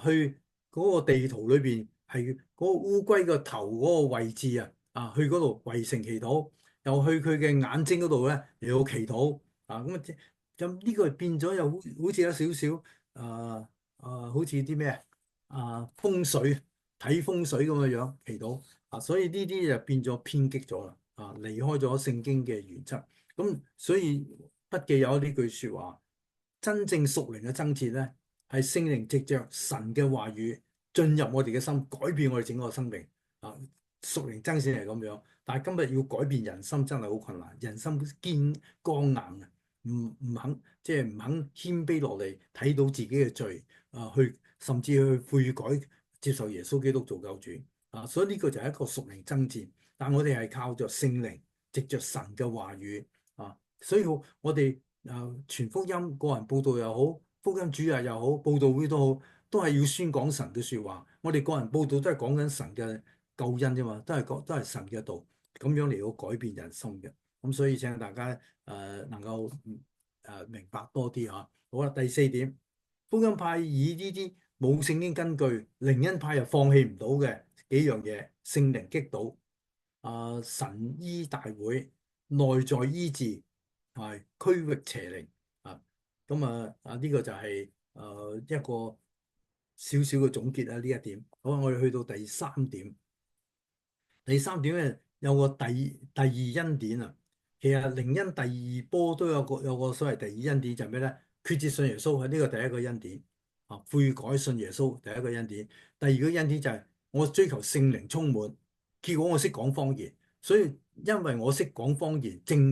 去嗰個地圖裏邊係嗰個烏龜個頭嗰個位置去嗰度圍城祈禱，又去佢嘅眼睛嗰度咧嚟到祈禱咁呢個變咗又好似有少少好似啲咩風水睇風水咁嘅樣祈禱所以呢啲就變咗偏激咗啦離開咗聖經嘅原則。咁所以筆記有呢句説話：真正屬靈嘅爭戰咧，係聖靈藉着神嘅話語進入我哋嘅心，改變我哋整個生命屬靈爭戰係咁樣，但係今日要改變人心真係好困難，人心堅剛硬唔肯即係唔肯謙卑落嚟，睇到自己嘅罪去甚至去悔改，接受耶穌基督做救主所以呢個就係一個屬靈爭戰。但我哋係靠着聖靈，藉着神嘅話語所以我哋傳福音，個人佈道又好，福音主日又好，佈道會都好，都係要宣講神嘅説話。我哋個人佈道都係講緊神嘅救恩啫嘛，都係神嘅道，咁樣嚟到改變人心嘅。咁所以請大家能夠明白多啲嚇。好啦，第四點，福音派以呢啲冇聖經根據，靈恩派又放棄唔到嘅幾樣嘢：聖靈擊倒、神醫大會、內在醫治、係區域邪靈呢個就係一個少少嘅總結呢一點。好，我哋去到第三點。第三點咧有個第二恩典其實靈恩第二波都有個所謂第二恩典，就係咩咧？決志信耶穌係呢個第一個恩典悔改信耶穌第一個恩典。第二個恩典就係我追求聖靈充滿，結果我識講方言，所以因為我識講方言，證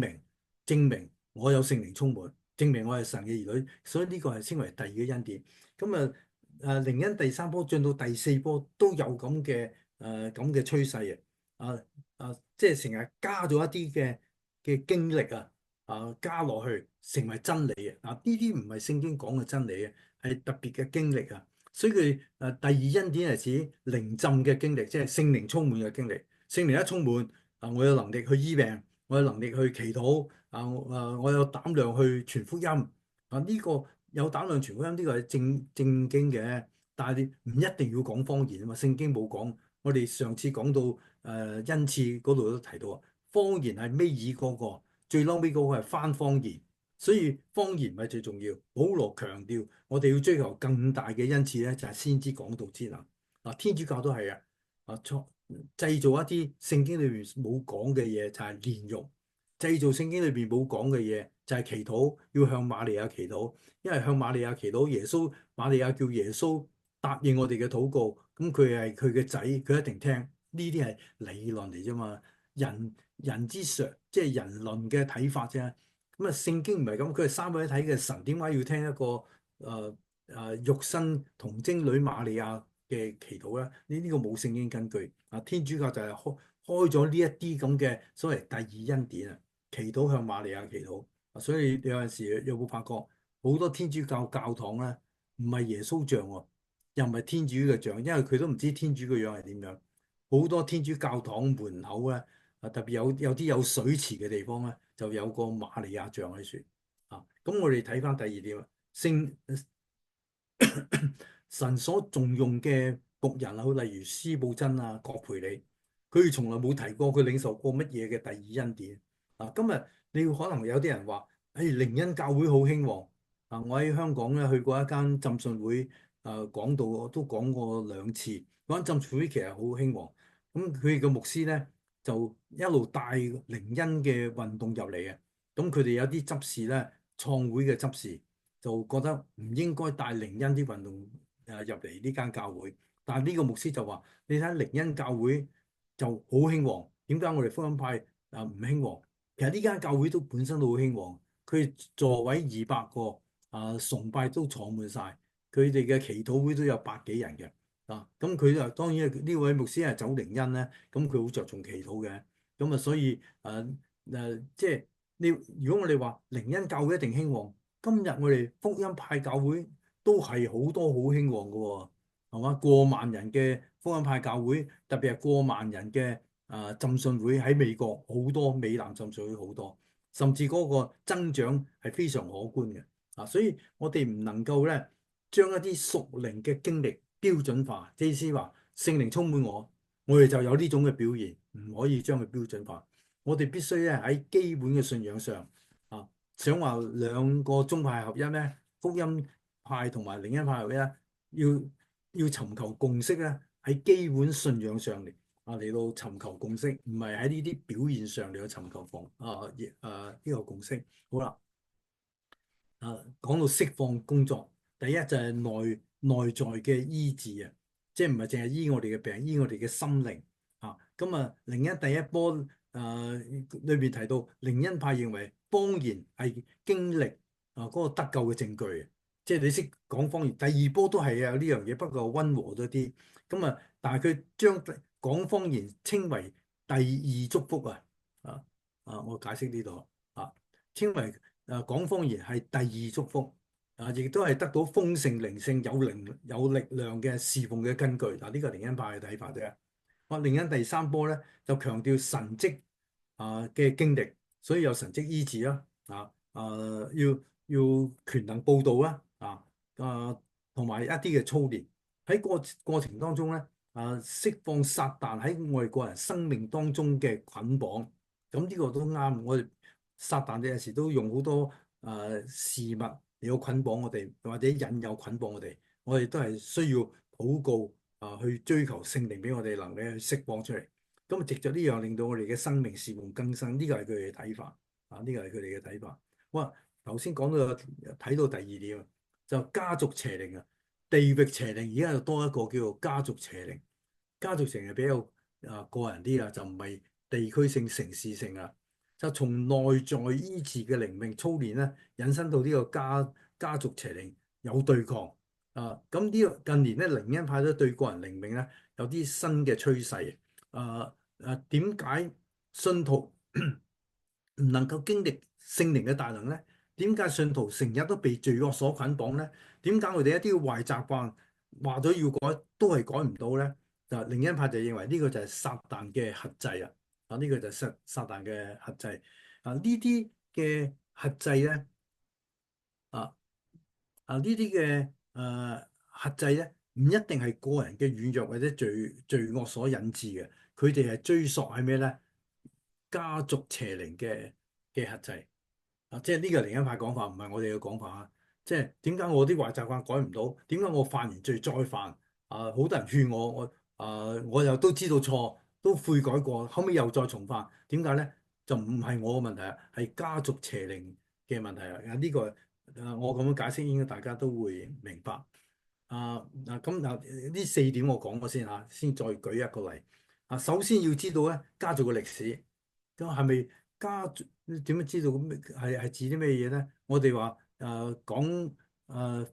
明我有聖靈充滿，證明我係神嘅兒女，所以呢個係稱為第二個恩典。咁靈恩第三波進到第四波都有咁嘅趨勢即係成日加咗一啲嘅經歷加落去成為真理呢啲唔係聖經講嘅真理係特別嘅經歷所以佢第二恩典係指靈浸嘅經歷，即係聖靈充滿嘅經歷。聖靈一充滿我有能力去醫病，我有能力去祈禱我有膽量去傳福音呢個有膽量傳福音呢個係正經嘅，但係你唔一定要講方言啊嘛，聖經冇講。我哋上次講到恩賜嗰度都提到方言係尾二嗰個，最嬲尾嗰個係翻方言，所以方言唔係最重要。保羅強調我哋要追求更大嘅恩賜咧，就係先知講道之能天主教都係製造一啲聖經裏邊冇講嘅嘢，就係煉獄；製造聖經裏邊冇講嘅嘢，就係祈禱，要向瑪利亞祈禱，因為向瑪利亞祈禱，瑪利亞叫耶穌答應我哋嘅禱告，咁佢係佢嘅仔，佢一定聽。呢啲係理論嚟啫嘛，人之常，即係人倫嘅睇法啫。咁啊，聖經唔係咁，佢係三位一體嘅神，點解要聽一個肉身童貞女瑪利亞嘅祈禱咧？呢個冇聖經根據啊！天主教就係開咗呢一啲咁嘅所謂第二恩典啊，祈禱向瑪利亞祈禱。所以有陣時有冇發覺好多天主教教堂咧，唔係耶穌像喎，又唔係天主嘅像，因為佢都唔知天主嘅樣係點樣。好多天主教堂門口咧，特別有啲有水池嘅地方咧，就有個瑪利亞像喺處啊。咁我哋睇翻第二點啊，聖神所重用嘅僕人啊，例如司布真啊、葛培理，佢哋從來冇提過佢領受過乜嘢嘅第二恩典啊。今日你可能有啲人話，誒靈恩教會好興旺啊！我喺香港咧去過一間浸信會，講道我都講過兩次，嗰間浸信會其實好興旺。咁佢嘅牧師咧就一路帶靈恩嘅運動入嚟嘅。咁佢哋有啲執事咧，創會嘅執事就覺得唔應該帶靈恩啲運動入嚟呢間教會。但係呢個牧師就話：你睇靈恩教會就好興旺，點解我哋福音派唔興旺？其實呢間教會都本身都好興旺，佢座位200個，崇拜都坐滿晒，佢哋嘅祈禱會都有百幾人嘅。咁佢就當然呢位牧師係走靈恩咧，咁佢好着重祈禱嘅。咁啊，所以即係你如果我哋話靈恩教會一定興旺，今日我哋福音派教會都係好多好興旺嘅喎，係嘛？過萬人嘅福音派教會，特別係過萬人嘅浸信會喺美國好多，美南浸信會好多，甚至嗰個增長係非常可觀嘅。所以我哋唔能夠咧將一啲屬靈嘅經歷標準化，即係意思話聖靈充滿我哋就有呢種嘅表現，唔可以將佢標準化。我哋必須咧喺基本嘅信仰上啊，想話兩個宗派合一咧，福音派同埋靈恩派合一，要尋求共識咧，喺基本信仰上嚟到尋求共識，唔係喺呢啲表現上嚟到尋求呢個共識。好啦。講到釋放工作，第一就係內在嘅醫治啊，即係唔係淨係醫我哋嘅病，醫我哋嘅心靈啊。咁啊，靈恩第一波裏邊提到，靈恩派認為方言係經歷嗰個得救嘅證據，即係你識講方言。第二波都係有呢樣嘢，不過溫和咗啲。咁啊，但係佢將講方言稱為第二祝福啊。我解釋呢度稱為。講方言係第二祝福，亦都係得到豐盛靈性有力量嘅侍奉嘅根據。呢個係靈恩派嘅睇法啫。靈恩第三波咧就強調神蹟嘅經歷，所以有神蹟醫治啦，要權能報道啦，同埋一啲嘅操練喺過程當中咧，釋放撒旦喺外國人生命當中嘅捆綁。咁呢個都啱，我哋。撒旦有時都用好多事物嚟到捆綁我哋，或者引誘捆綁我哋都係需要禱告去追求聖靈俾我哋能力去釋放出嚟。咁藉着呢樣令到我哋嘅生命事無更新，呢個係佢哋嘅睇法呢個係佢哋嘅睇法。哇！頭先講到睇到第二點就家族邪靈啊，地域邪靈，而家又多一個叫做家族邪靈。家族邪靈係比較個人啲就唔係地區性、城市性啊。就從內在醫治嘅靈命操練咧，引申到呢個家族邪靈有對抗咁呢個近年咧，靈恩派都對個人靈命咧有啲新嘅趨勢點解信徒唔能夠經歷聖靈嘅大能咧？點解信徒成日都被罪惡所捆綁咧？點解我哋一啲壞習慣話咗要改都係改唔到咧？靈恩派就認為呢個就係撒旦嘅轄制呢個就係撒旦嘅轄制呢啲嘅轄制咧啊呢啲嘅轄制咧，唔一定係個人嘅軟弱或者罪惡所引致嘅，佢哋係追溯係咩咧？家族邪靈嘅轄制即係呢個靈恩派講法，唔係我哋嘅講法即係點解我啲壞習慣改唔到？點解我犯完罪再犯好多人勸我又都知道錯。都悔改過，後尾又再重犯，點解咧？就唔係我嘅問題係家族邪靈嘅問題呢個我咁樣解釋，應該大家都會明白。呢四點我講過先嚇，先再舉一個例。首先要知道咧家族嘅歷史，咁係咪家族點樣知道咁係指啲咩嘢咧？我哋話講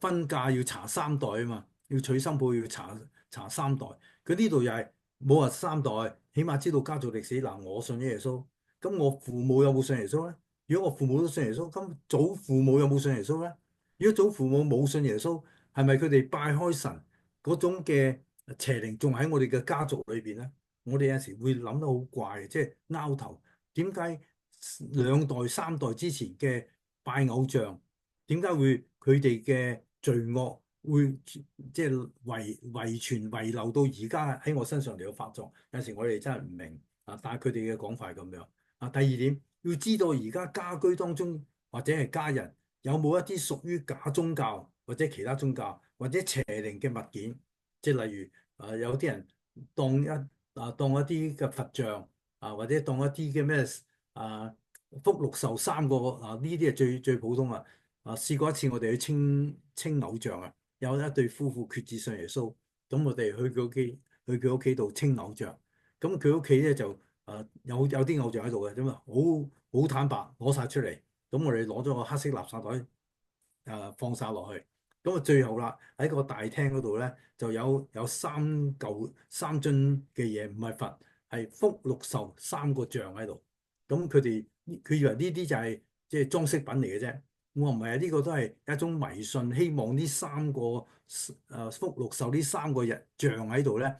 婚嫁要查三代啊嘛，要娶新婦要查三代。佢呢度又係冇話三代，起碼知道家族歷史。嗱，我信咗耶穌，咁我父母有冇信耶穌咧？如果我父母都信耶穌，咁祖父母有冇信耶穌咧？如果祖父母冇信耶穌，係咪佢哋拜開神嗰種嘅邪靈仲喺我哋嘅家族裏邊咧？我哋有時會諗得好怪嘅，即係拗頭。點解兩代三代之前嘅拜偶像，點解會佢哋嘅罪惡會即係遺傳遺留到而家喺我身上嚟到發作？有時我哋真係唔明啊，但係佢哋嘅講法係咁樣啊。第二點，要知道而家家居當中或者係家人有冇一啲屬於假宗教或者其他宗教或者邪靈嘅物件，即係例如有啲人當一啲嘅佛像或者當一啲嘅咩啊福祿壽三個呢啲係最普通啊。試過一次我哋去清偶像啊，有一對夫婦決志信耶穌，咁我哋去佢屋企度清偶像，咁佢屋企咧就有啲偶像喺度嘅，咁啊好坦白攞晒出嚟，咁我哋攞咗個黑色垃圾袋放晒落去，咁啊最後啦喺個大廳嗰度咧就有三樽嘅嘢，唔係佛，係福祿壽三個像喺度，咁佢以為呢啲就係即係裝飾品嚟嘅啫。我話唔係啊，呢個都係一種迷信，希望呢三個福祿壽呢三個日像喺度咧，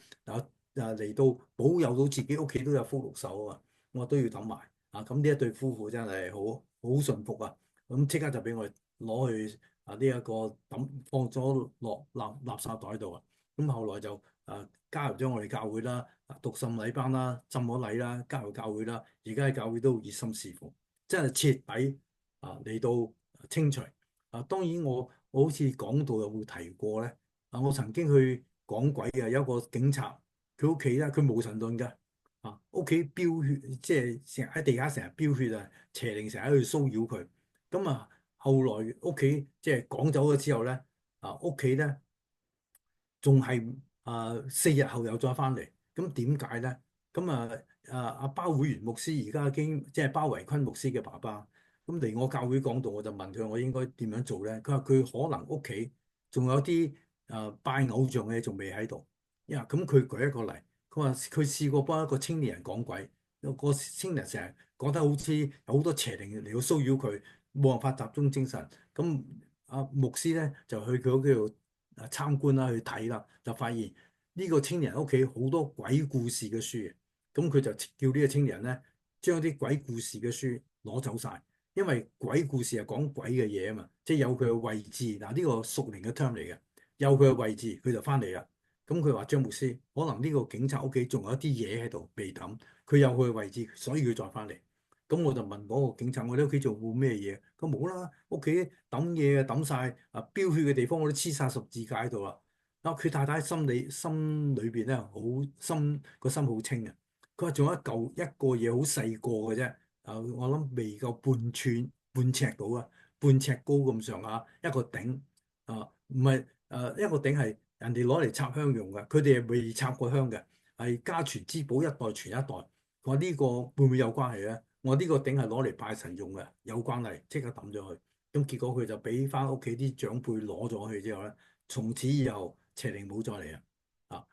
嚟到保佑到自己屋企都有福祿壽啊！我話都要抌埋啊！咁呢一對夫婦真係好信服啊！咁即刻就俾我攞去呢一個放咗落垃圾袋度啊！咁後來就加入咗我哋教會啦，讀聖禮班啦，浸咗禮啦，加入教會啦，而家喺教會都熱心侍奉，真係徹底嚟到清除當然我好似講到有冇提過咧我曾經去講鬼嘅，有一個警察佢屋企咧，佢無神論㗎屋企飆血，即係成日喺地下成日飆血啊，邪靈成日喺度騷擾佢。咁後來屋企即係趕走咗之後咧屋企咧仲係4日後又再翻嚟。咁點解咧？咁阿包會員牧師而家已經即係包維坤牧師嘅爸爸。咁嚟我教會講道，我就問佢我應該點樣做咧？佢話佢可能屋企仲有啲拜偶像嘅嘢仲未喺度。咁佢舉一個例，佢話佢試過幫一個青年人講鬼，個青年人成日覺得好似有好多邪靈嚟到騷擾佢，冇辦法集中精神。咁牧師咧就去佢屋企度參觀啦，去睇啦，就發現呢個青年人屋企好多鬼故事嘅書。咁佢就叫呢個青年人咧將啲鬼故事嘅書攞走晒。因為鬼故事係講鬼嘅嘢啊嘛，即係有佢嘅位置。嗱，呢個屬靈嘅 term 嚟嘅，有佢嘅位置，佢就翻嚟啦。咁佢話張牧師，可能呢個警察屋企仲有一啲嘢喺度未抌，佢有佢嘅位置，所以佢再翻嚟。咁我就問嗰個警察，我哋屋企做冇咩嘢？佢冇啦，屋企抌嘢啊，抌晒飆血嘅地方我都黐晒十字架喺度啦。佢太太心裏邊咧好心好清啊。佢話仲有一個嘢好細個嘅啫。我諗未夠半尺到啊，半尺高咁上下一個頂唔係一個頂係人哋攞嚟插香用嘅，佢哋係未插過香嘅，係家傳之寶，一代傳一代。我話呢個會唔會有關係咧？我話呢個頂係攞嚟拜神用嘅，有關係，即刻抌咗佢。咁結果佢就俾翻屋企啲長輩攞咗去之後咧，從此以後邪靈冇再嚟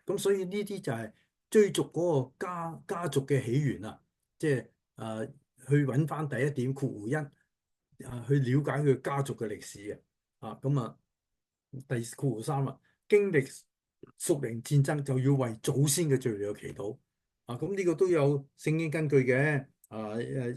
咁所以呢啲就係追逐嗰個家族嘅起源啊，即係去揾翻第一點括弧一去了解佢家族嘅歷史嘅第括弧三經歷屬靈戰爭就要為祖先嘅罪嚟祈禱咁呢個都有聖經根據嘅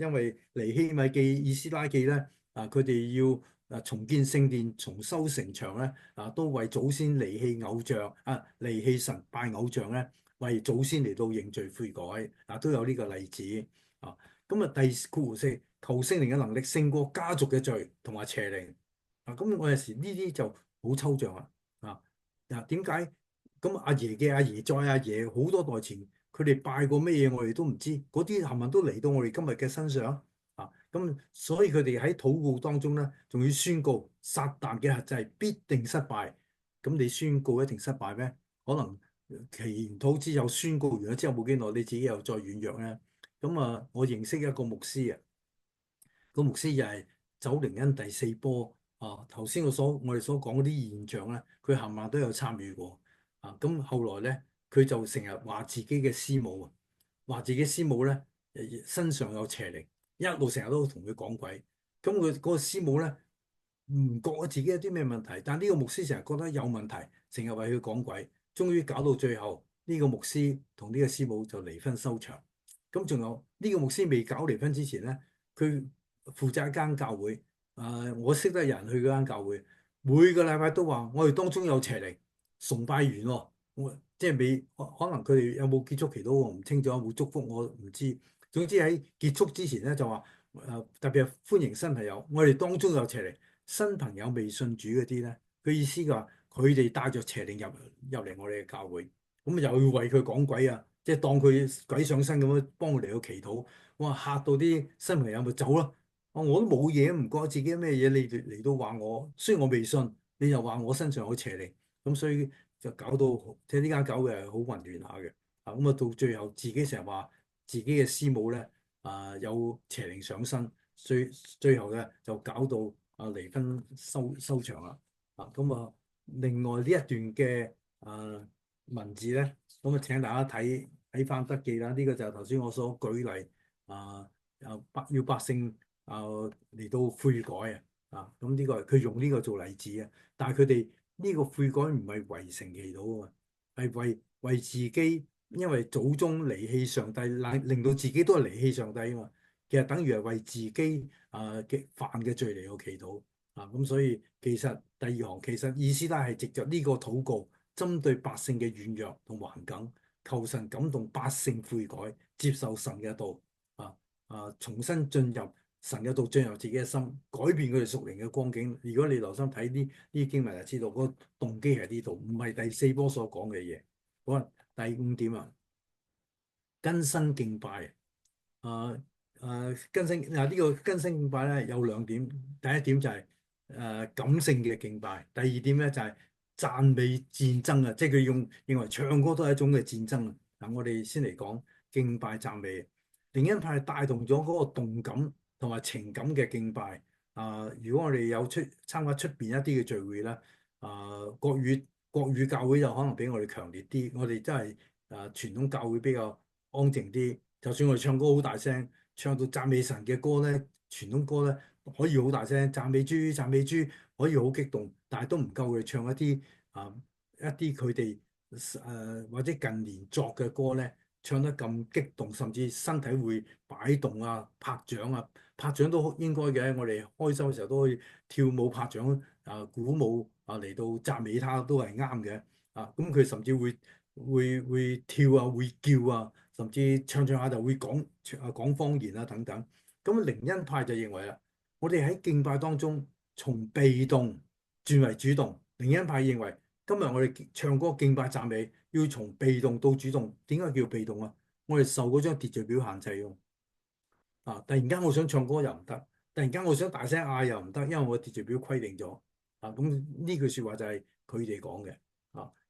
因為尼希米記、以斯拉記咧佢哋要重建聖殿、重修城牆咧都為祖先離棄偶像離棄神拜偶像咧，為祖先嚟到認罪悔改都有呢個例子咁第括弧四求聖靈嘅能力勝過家族嘅罪同埋邪靈咁我有時呢啲就好抽象點解咁阿爺嘅阿爺再阿爺好多代前佢哋拜過咩嘢我哋都唔知，嗰啲冚唪唥都嚟到我哋今日嘅身上咁所以佢哋喺禱告當中咧，仲要宣告撒旦嘅轄制必定失敗，咁你宣告一定失敗咩？可能祈完禱之後宣告完咗之後冇幾耐，你自己又再軟弱咧。咁啊，我認識一個牧師啊，個牧師又係走靈恩第四波啊。頭先我哋所講嗰啲現象咧，佢冚唪唥都有參與過啊。咁後來咧，佢就成日話自己嘅師母啊，話自己師母咧身上有邪靈，一路成日都同佢講鬼。咁佢嗰個師母咧唔覺得自己有啲咩問題，但呢個牧師成日覺得有問題，成日為佢講鬼，終於搞到最後呢個牧師同呢個師母就離婚收場。咁仲有呢個牧師未搞離婚之前咧，佢負責一間教會。我識得有人去嗰間教會，每個禮拜都話我哋當中有邪靈，崇拜完喎，我即係未可能佢哋有冇結束祈禱我唔清楚，有冇祝福我唔知。總之喺結束之前咧就話特別係歡迎新朋友，我哋當中有邪靈。新朋友未信主嗰啲咧，佢意思就話佢哋帶着邪靈入嚟我哋嘅教會，咁又要為佢講鬼啊，即係當佢鬼上身咁樣幫佢嚟到祈禱。哇！嚇到啲新朋友咪走咯。我都冇嘢，唔覺得自己咩嘢，你嚟到話我，雖然我未信，你又話我身上有邪靈，咁所以就搞到即係呢間教會係好混亂下嘅。咁啊到最後自己成日話自己嘅師母咧有邪靈上身，最後咧就搞到離婚收場啦。咁另外呢一段嘅文字咧，咁啊請大家睇翻筆記啦。呢個就係頭先我所舉例啊，百姓嚟到悔改咁呢個佢用呢個做例子啊。但係佢哋呢個悔改唔係為城祈禱啊，係為自己，因為祖宗離棄上帝，令到自己都係離棄上帝啊嘛。其實等於係為自己嘅犯嘅罪嚟到祈禱咁，所以其實第二行其實以斯拉係藉着呢個禱告，針對百姓嘅軟弱同橫梗，求神感動百姓悔改，接受神嘅道重新進入神嘅道，進入自己嘅心，改變佢哋屬靈嘅光景。如果你留心睇啲經文，就知道嗰個動機係呢度，唔係第四波所講嘅嘢。好啦，第五點更新敬拜啊更新呢個更新敬拜咧有兩點，第一點就係感性嘅敬拜，第二點咧就係讚美戰爭啊，即係佢認為唱歌都係一種嘅戰爭啊。我哋先嚟講敬拜讚美。靈恩派帶動咗嗰個動感同埋情感嘅敬拜如果我哋有參加出邊一啲嘅聚會咧國語教會就可能比我哋強烈啲。我哋真係傳統教會比較安靜啲，就算我哋唱歌好大聲，唱到讚美神嘅歌咧，傳統歌咧可以好大聲，讚美主讚美主，可以好激動，但係都唔夠佢唱一啲佢哋或者近年作嘅歌咧，唱得咁激動，甚至身體會擺動拍掌拍掌都應該嘅。我哋開心嘅時候都可以跳舞拍掌鼓舞嚟到讚美他都係啱嘅咁佢甚至會跳會叫甚至唱唱下就會講方言等等。咁靈恩派就認為啦，我哋喺敬拜當中從被動轉為主動。靈恩派認為今日我哋唱歌敬拜讚美要從被動到主動。點解叫被動啊？我哋受嗰張秩序表限制喎突然間我想唱歌又唔得，突然間我想大聲嗌又唔得，因為我秩序表規定咗咁呢句説話就係佢哋講嘅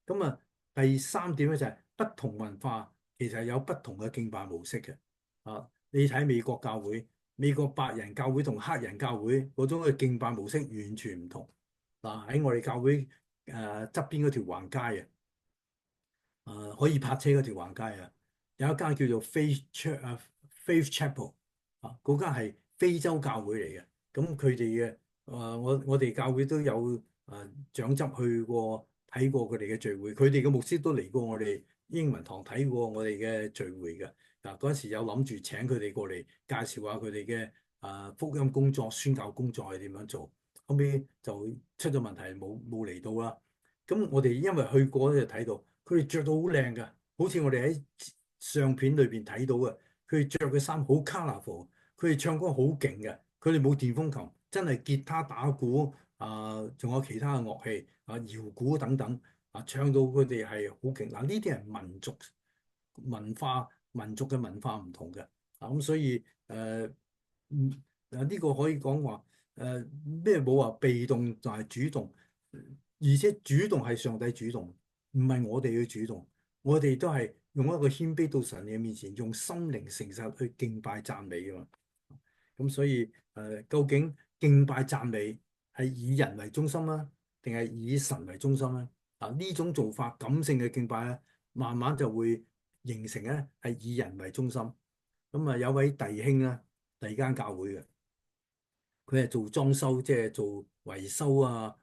咁第三點咧就係不同文化其實有不同嘅敬拜模式嘅你睇美國教會，美國白人教會同黑人教會嗰種嘅敬拜模式完全唔同喺我哋教會側邊嗰條橫街可以泊車嗰條橫街有一間叫做 Faith Chapel 嗰間係非洲教會嚟嘅。咁佢哋嘅我哋教會都有長執去過睇過佢哋嘅聚會，佢哋嘅牧師都嚟過我哋英文堂睇過我哋嘅聚會嘅嗰陣時有諗住請佢哋過嚟介紹下佢哋嘅福音工作、宣教工作係點樣做，後尾就出咗問題，冇嚟到啦。咁我哋因為去過咧就睇到佢哋着到好靚㗎，好似我哋喺相片裏邊睇到嘅。佢哋着嘅衫好 colourful，佢哋唱歌好勁嘅。佢哋冇電風琴，真係吉他打鼓仲有其他嘅樂器搖鼓等等唱到佢哋係好勁呢啲係民族嘅文化唔同嘅咁所以呢個可以講話咩冇話被動就係主動。而且主動係上帝主動，唔係我哋去主動，我哋都係用一個謙卑到神嘅面前，用心靈誠實去敬拜讚美㗎嘛。咁所以究竟敬拜讚美係以人為中心啦，定係以神為中心咧？啊，呢種做法感性嘅敬拜咧，慢慢就會形成咧係以人為中心。咁啊有位弟兄咧，第二間教會嘅。佢係做裝修，即係做維修啊，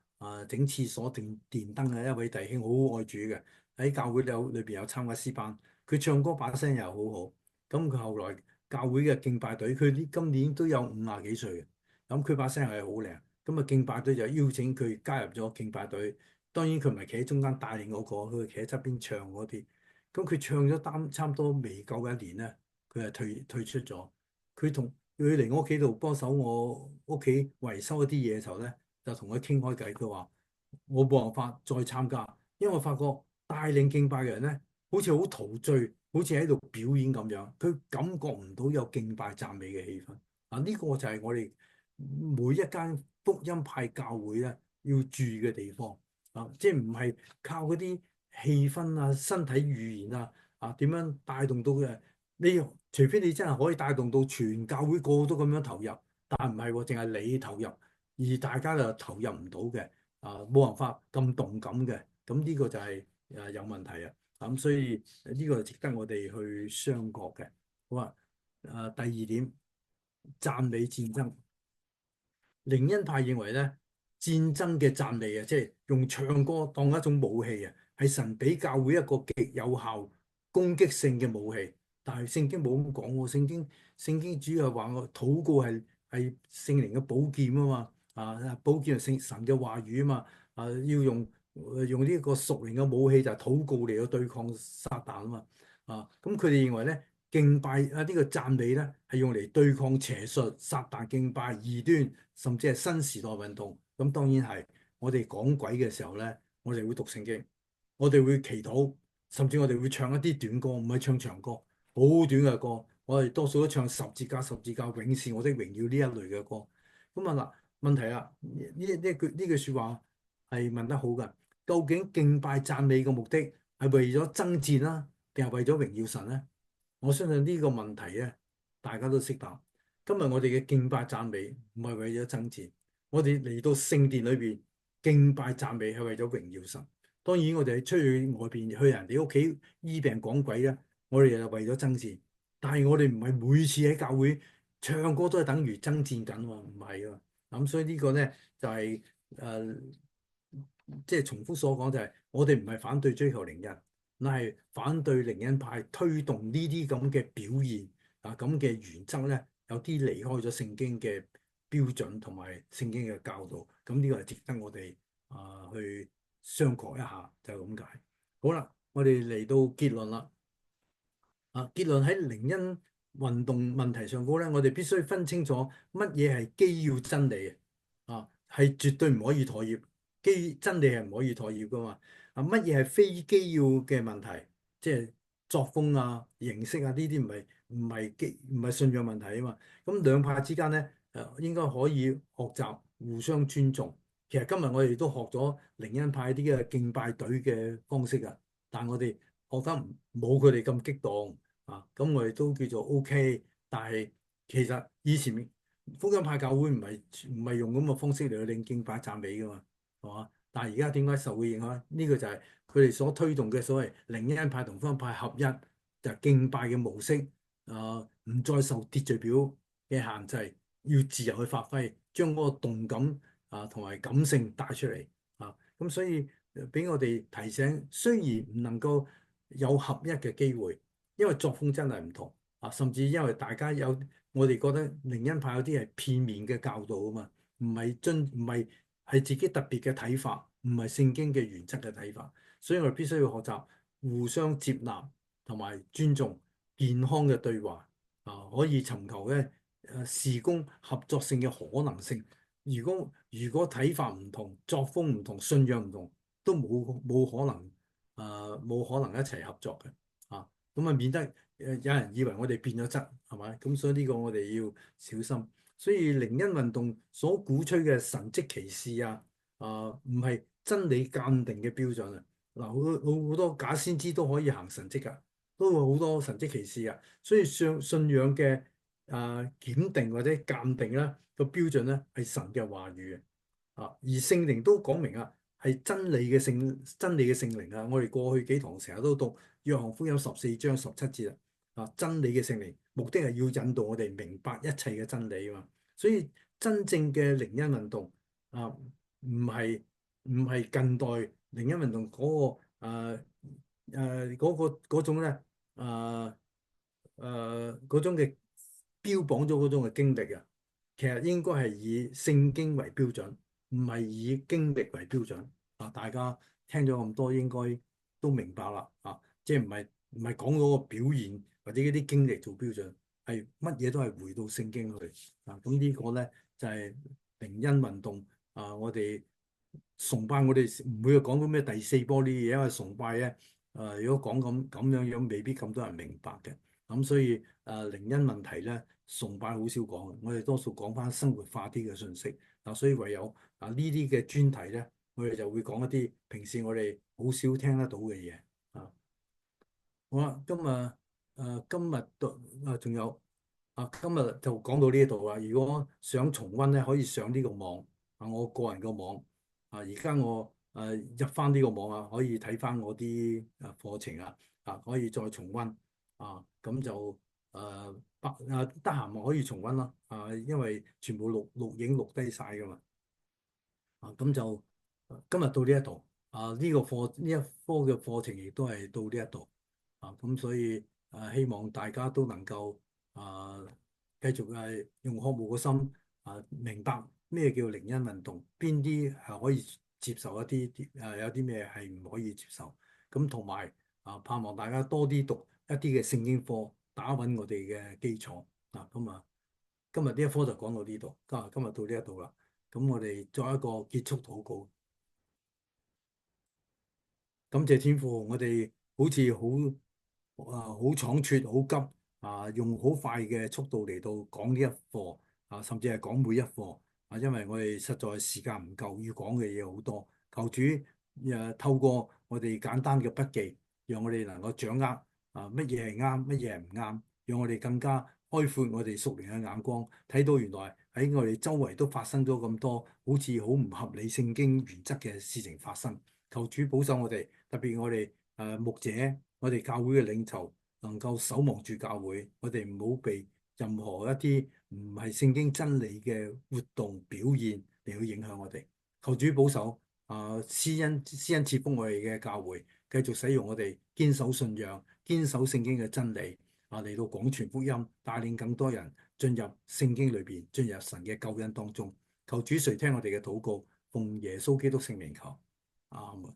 整廁所、定電燈嘅一位弟兄，好愛主嘅，喺教會裏邊有參加詩班，佢唱歌把聲又好好。咁佢後來教會嘅敬拜隊，佢今年都有50幾歲嘅，咁佢把聲係好靚。咁啊敬拜隊就邀請佢加入咗敬拜隊，當然佢唔係企喺中間帶領嗰個，佢企喺側邊唱嗰啲。咁佢唱咗差唔多未夠一年咧，佢就退出咗。佢嚟我屋企度幫手，我屋企維修一啲嘢嘅時候咧，就同佢傾開偈。佢話：我冇辦法再參加，因為我發覺帶領敬拜嘅人咧，好似好陶醉，好似喺度表演咁樣，佢感覺唔到有敬拜讚美嘅氣氛。啊，呢個就係我哋每一間福音派教會咧要注意嘅地方。啊，即係唔係靠嗰啲氣氛啊、身體語言啊點樣帶動到嘅？你除非你真係可以帶動到全教會個個都咁樣投入，但唔係喎，淨係你投入，而大家就投入唔到嘅，冇辦法咁動感嘅，咁呢個就係有問題啊。咁所以呢個值得我哋去商榷嘅。好啊，第二點，讚美戰爭。靈恩派認為咧，戰爭嘅讚美啊，即係用唱歌當一種武器啊，係神俾教會一個極有效攻擊性嘅武器。但係聖經冇咁講喎，聖經主要係話我禱告係聖靈嘅寶劍啊嘛，寶劍係聖神嘅話語啊嘛，要用呢個屬靈嘅武器就係禱告嚟去對抗撒旦啊嘛，咁佢哋認為咧，敬拜呢個讚美咧係用嚟對抗邪術、撒旦敬拜、異端，甚至係新時代運動。咁當然係我哋講鬼嘅時候咧，我哋會讀聖經，我哋會祈禱，甚至我哋會唱一啲短歌，唔係唱長歌。好短嘅歌，我哋多數都唱十字架、十字架、永是我的榮耀呢一類嘅歌。咁啊嗱，問題啦，呢句説話係問得好㗎。究竟敬拜讚美嘅目的係為咗爭戰啦，定係為咗榮耀神咧？我相信呢個問題咧，大家都識答。今日我哋嘅敬拜讚美唔係為咗爭戰，我哋嚟到聖殿裏邊敬拜讚美係為咗榮耀神。當然我哋出去外邊去人哋屋企醫病講鬼咧，我哋就為咗爭戰。但係我哋唔係每次喺教會唱歌都係等於爭戰緊喎，唔係啊。咁所以呢個咧就係即係重複所講，就係我哋唔係反對追求靈恩，乃係反對靈恩派推動呢啲咁嘅表現咁嘅原則咧，有啲離開咗聖經嘅標準同埋聖經嘅教導。咁呢個係值得我哋去商榷一下，就係咁解。好啦，我哋嚟到結論啦。結論喺靈恩運動問題上高咧，我哋必須分清楚乜嘢係基要真理係絕對唔可以妥協。真理係唔可以妥協噶嘛。乜嘢係非基要嘅問題？即係作風形式呢啲唔係信仰問題啊嘛。咁兩派之間咧，應該可以學習互相尊重。其實今日我哋都學咗靈恩派啲嘅敬拜隊嘅方式啊，但我哋學得冇佢哋咁激動。咁我哋都叫做 OK，但係其實以前福音派教會唔係用咁嘅方式嚟去領敬拜讚美噶嘛，係嘛？但係而家點解受會影響？呢個就係佢哋所推動嘅所謂靈恩派同福音派合一，就係敬拜嘅模式，唔再受秩序表嘅限制，要自由去發揮，將嗰個動感同埋感性帶出嚟咁所以俾我哋提醒，雖然唔能夠有合一嘅機會。因為作風真係唔同甚至因為大家我哋覺得靈恩派有啲係片面嘅教導啊嘛，唔係自己特別嘅睇法，唔係聖經嘅原則嘅睇法，所以我哋必須要學習互相接納同埋尊重，健康嘅對話可以尋求咧事工合作性嘅可能性。如果睇法唔同、作風唔同、信仰唔同，都冇可能冇可能一齊合作嘅咁免得有人以為我哋變咗質，係咪？咁所以呢個我哋要小心。所以靈恩運動所鼓吹嘅神蹟奇事唔係真理鑑定嘅標準啊！嗱，好多假先知都可以行神蹟噶，都有好多神蹟奇事啊！所以信仰嘅檢定或者鑑定咧個標準咧係神嘅話語而聖靈都講明啊，係真理嘅聖靈啊！我哋過去幾堂成日都讀約翰福音14章17節真理嘅聖靈，目的係要引導我哋明白一切嘅真理啊嘛！所以真正嘅靈恩運動啊，唔係唔係近代靈恩運動嗰種咧嗰種嘅標榜咗嗰種嘅經歷啊，其實應該係以聖經為標準，唔係以經歷為標準大家聽咗咁多，應該都明白啦即係唔係講嗰個表現或者嗰啲經歷做標準，係乜嘢都係回到聖經去咁呢個咧就係靈恩運動我哋崇拜我哋唔會講到咩第四波呢啲嘢，因為崇拜咧如果講咁樣未必咁多人明白嘅。所以靈恩問題咧，崇拜好少講，我哋多數講翻生活化啲嘅信息所以唯有呢啲嘅專題咧，我哋就會講一啲平時我哋好少聽得到嘅嘢好啦，今日仲有今日就講到呢度啦。如果想重溫咧，可以上呢個網我個人個網而家我入翻呢個網可以睇翻我啲課程可以再重溫咁就得閒咪可以重溫咯因為全部錄影錄低晒噶嘛咁就今日到呢一度呢一科嘅課程亦都係到呢一度咁所以希望大家都能夠啊繼續用學無嘅心明白咩叫靈恩運動，邊啲係可以接受一啲有啲咩係唔可以接受，咁同埋盼望大家多啲讀一啲嘅聖經課，打穩我哋嘅基礎今日呢一科就講到呢度，今日到呢一度啦，咁我哋作一個結束禱告。感謝天父，我哋好似好倉促、好急用好快嘅速度嚟到講呢一課甚至係講每一課因為我哋實在時間唔夠，要講嘅嘢好多。求主透過我哋簡單嘅筆記，讓我哋能夠掌握乜嘢係啱，乜嘢係唔啱，讓我哋更加開闊我哋屬靈嘅眼光，睇到原來喺我哋周圍都發生咗咁多好似好唔合理聖經原則嘅事情發生。求主保守我哋，特別我哋牧者，我哋教會嘅領袖，能夠守望住教會，我哋唔好被任何一啲唔係聖經真理嘅活動表現嚟去影響我哋。求主保守施恩賜福我哋嘅教會，繼續使用我哋堅守信仰、堅守聖經嘅真理嚟到廣傳福音，帶領更多人進入聖經裏邊，進入神嘅救恩當中。求主垂聽我哋嘅禱告，奉耶穌基督聖名求。阿門。